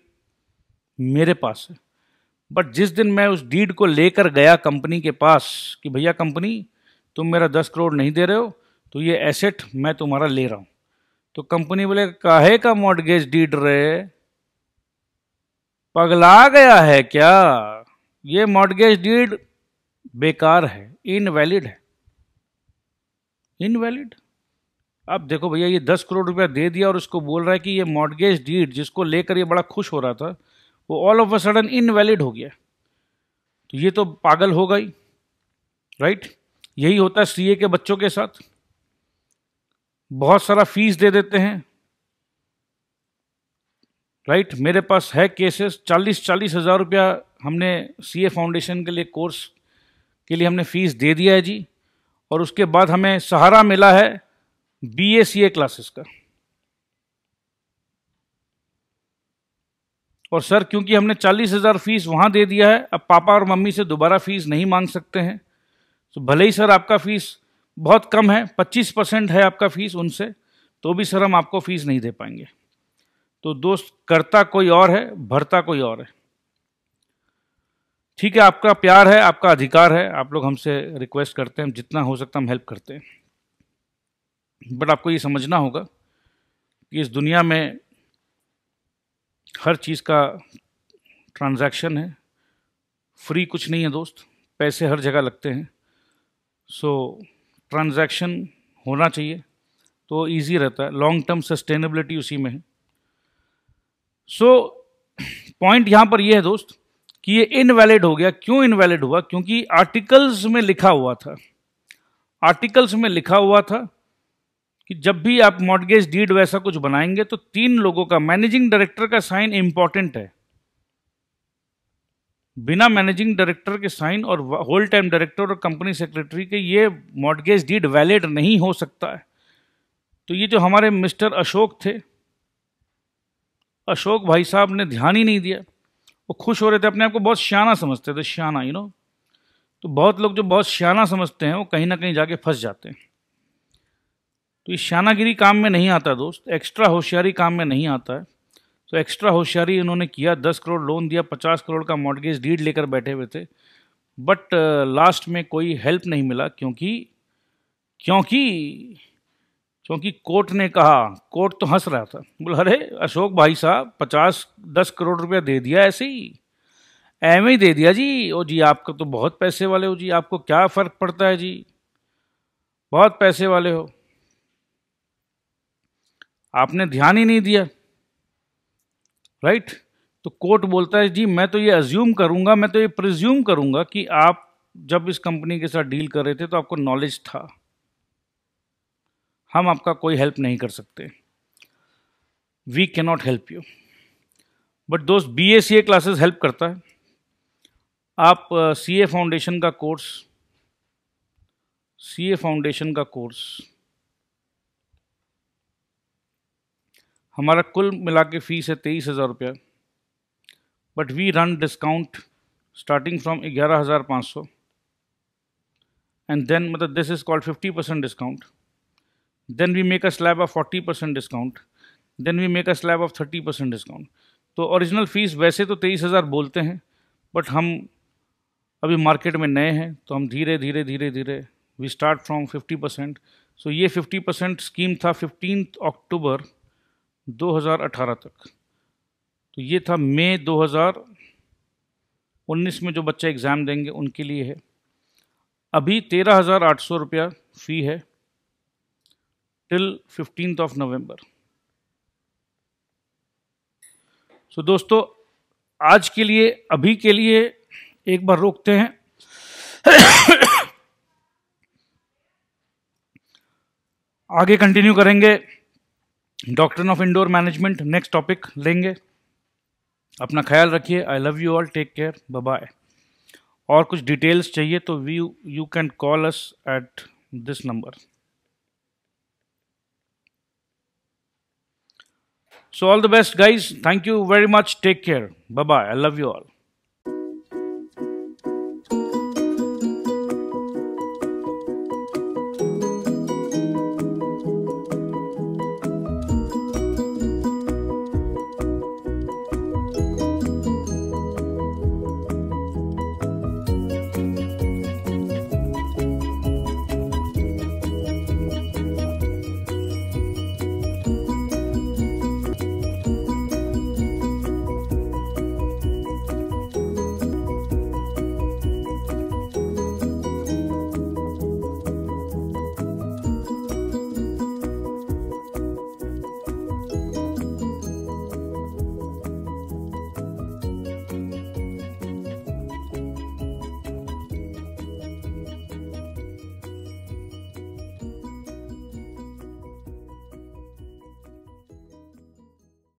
मेरे पास है। बट जिस दिन मैं उस डीड को लेकर गया कंपनी के पास कि भैया कंपनी तुम मेरा 10 करोड़ नहीं दे रहे हो, तो ये एसेट मैं तुम्हारा ले रहा हूं, तो कंपनी बोले काहे का मॉर्गेज डीड रे, पगला गया है क्या? ये मॉर्गेज डीड बेकार है, इनवैलिड है, इनवैलिड। अब देखो भैया, ये 10 करोड़ रुपया दे दिया और उसको बोल रहा है कि ये मॉर्गेज डीड जिसको लेकर ये बड़ा खुश हो रहा था, वो all of a sudden invalid हो गया, तो ये तो पागल हो गई, राइट? यही होता है सीए के बच्चों के साथ, बहुत सारा फीस दे देते हैं, राइट? मेरे पास है केसेस, 40-40 हज़ार रुपया हमने सीए फाउंडेशन के लिए कोर्स के लिए हमने फीस दे दिया है जी, और उसके बाद हमें सहारा मिला है बीए सीए क्लासेस का। और सर क्योंकि हमने 40,000 फीस वहां दे दिया है, अब पापा और मम्मी से दोबारा फीस नहीं मांग सकते हैं, तो भले ही सर आपका फीस बहुत कम है, 25% है आपका फीस उनसे, तो भी सर हम आपको फीस नहीं दे पाएंगे। तो दोस्त, करता कोई और है, भरता कोई और है। ठीक है, आपका प्यार है, आपका अधिकार है, आप लोग हमसे रिक्वेस्ट करते हैं, हम जितना हो सकता हम हेल्प करते हैं, बट आपको ये समझना होगा कि इस दुनिया में हर चीज़ का ट्रांजैक्शन है, फ्री कुछ नहीं है दोस्त, पैसे हर जगह लगते हैं। सो ट्रांजैक्शन होना चाहिए तो इजी रहता है, लॉन्ग टर्म सस्टेनेबिलिटी उसी में है। सो पॉइंट यहाँ पर यह है दोस्त कि ये इनवैलिड हो गया। क्यों इनवैलिड हुआ? क्योंकि आर्टिकल्स में लिखा हुआ था कि जब भी आप मॉर्गेज डीड वैसा कुछ बनाएंगे तो 3 लोगों का, मैनेजिंग डायरेक्टर का साइन इंपॉर्टेंट है। बिना मैनेजिंग डायरेक्टर के साइन और होल टाइम डायरेक्टर और कंपनी सेक्रेटरी के ये मॉर्गेज डीड वैलिड नहीं हो सकता है। तो ये जो हमारे मिस्टर अशोक थे, अशोक भाई साहब ने ध्यान ही नहीं दिया। वो खुश हो रहे थे, अपने आप को बहुत शाना समझते थे, शाना, तो बहुत लोग जो बहुत शाना समझते हैं वो कहीं ना कहीं जाके फंस जाते हैं। तो ये शानागिरी काम में नहीं आता दोस्त, एक्स्ट्रा होशियारी काम में नहीं आता है। तो एक्स्ट्रा होशियारी इन्होंने किया, 10 करोड़ लोन दिया, 50 करोड़ का मॉर्गेज डीड लेकर बैठे हुए थे, बट लास्ट में कोई हेल्प नहीं मिला। क्योंकि कोर्ट ने कहा, कोर्ट तो हंस रहा था, बोला अरे अशोक भाई साहब 10 करोड़ रुपया दे दिया, ऐसे ही एवं ही दे दिया जी, ओ जी आपका तो बहुत पैसे वाले हो जी, आपको क्या फ़र्क पड़ता है जी, बहुत पैसे वाले हो। आपने ध्यान ही नहीं दिया, राइट। तो कोर्ट बोलता है जी मैं तो ये अज्यूम करूंगा, मैं तो ये प्रिज्यूम करूंगा कि आप जब इस कंपनी के साथ डील कर रहे थे तो आपको नॉलेज था, हम आपका कोई हेल्प नहीं कर सकते, we can not help you. But दोस्त BA CA क्लासेस हेल्प करता है। आप CA फाउंडेशन का कोर्स, हमारा कुल मिला के फीस है 23,000 रुपया, but we run discount starting from 11,500 and then मतलब this is called 50% discount, then we make a slab of 40% discount, then we make a slab of 30% discount. तो ओरिजिनल फीस वैसे तो 23,000 बोलते हैं, बट हम अभी मार्केट में नए हैं तो हम धीरे धीरे वी स्टार्ट फ्रॉम 50%। सो ये 50% स्कीम था 15 अक्टूबर 2018 तक। तो ये था मई 2019 में जो बच्चे एग्ज़ाम देंगे उनके लिए है। अभी 13,800 रुपया फ़ी है टिल 15 नवंबर। सो दोस्तों आज के लिए, अभी के लिए एक बार रोकते हैं। आगे कंटिन्यू करेंगे, doctrine of indoor management next topic लेंगे। अपना ख्याल रखिए, I love you all, take care, bye bye. और कुछ डिटेल्स चाहिए तो you can call us at this number. So all the best guys, thank you very much, take care, bye bye, I love you all.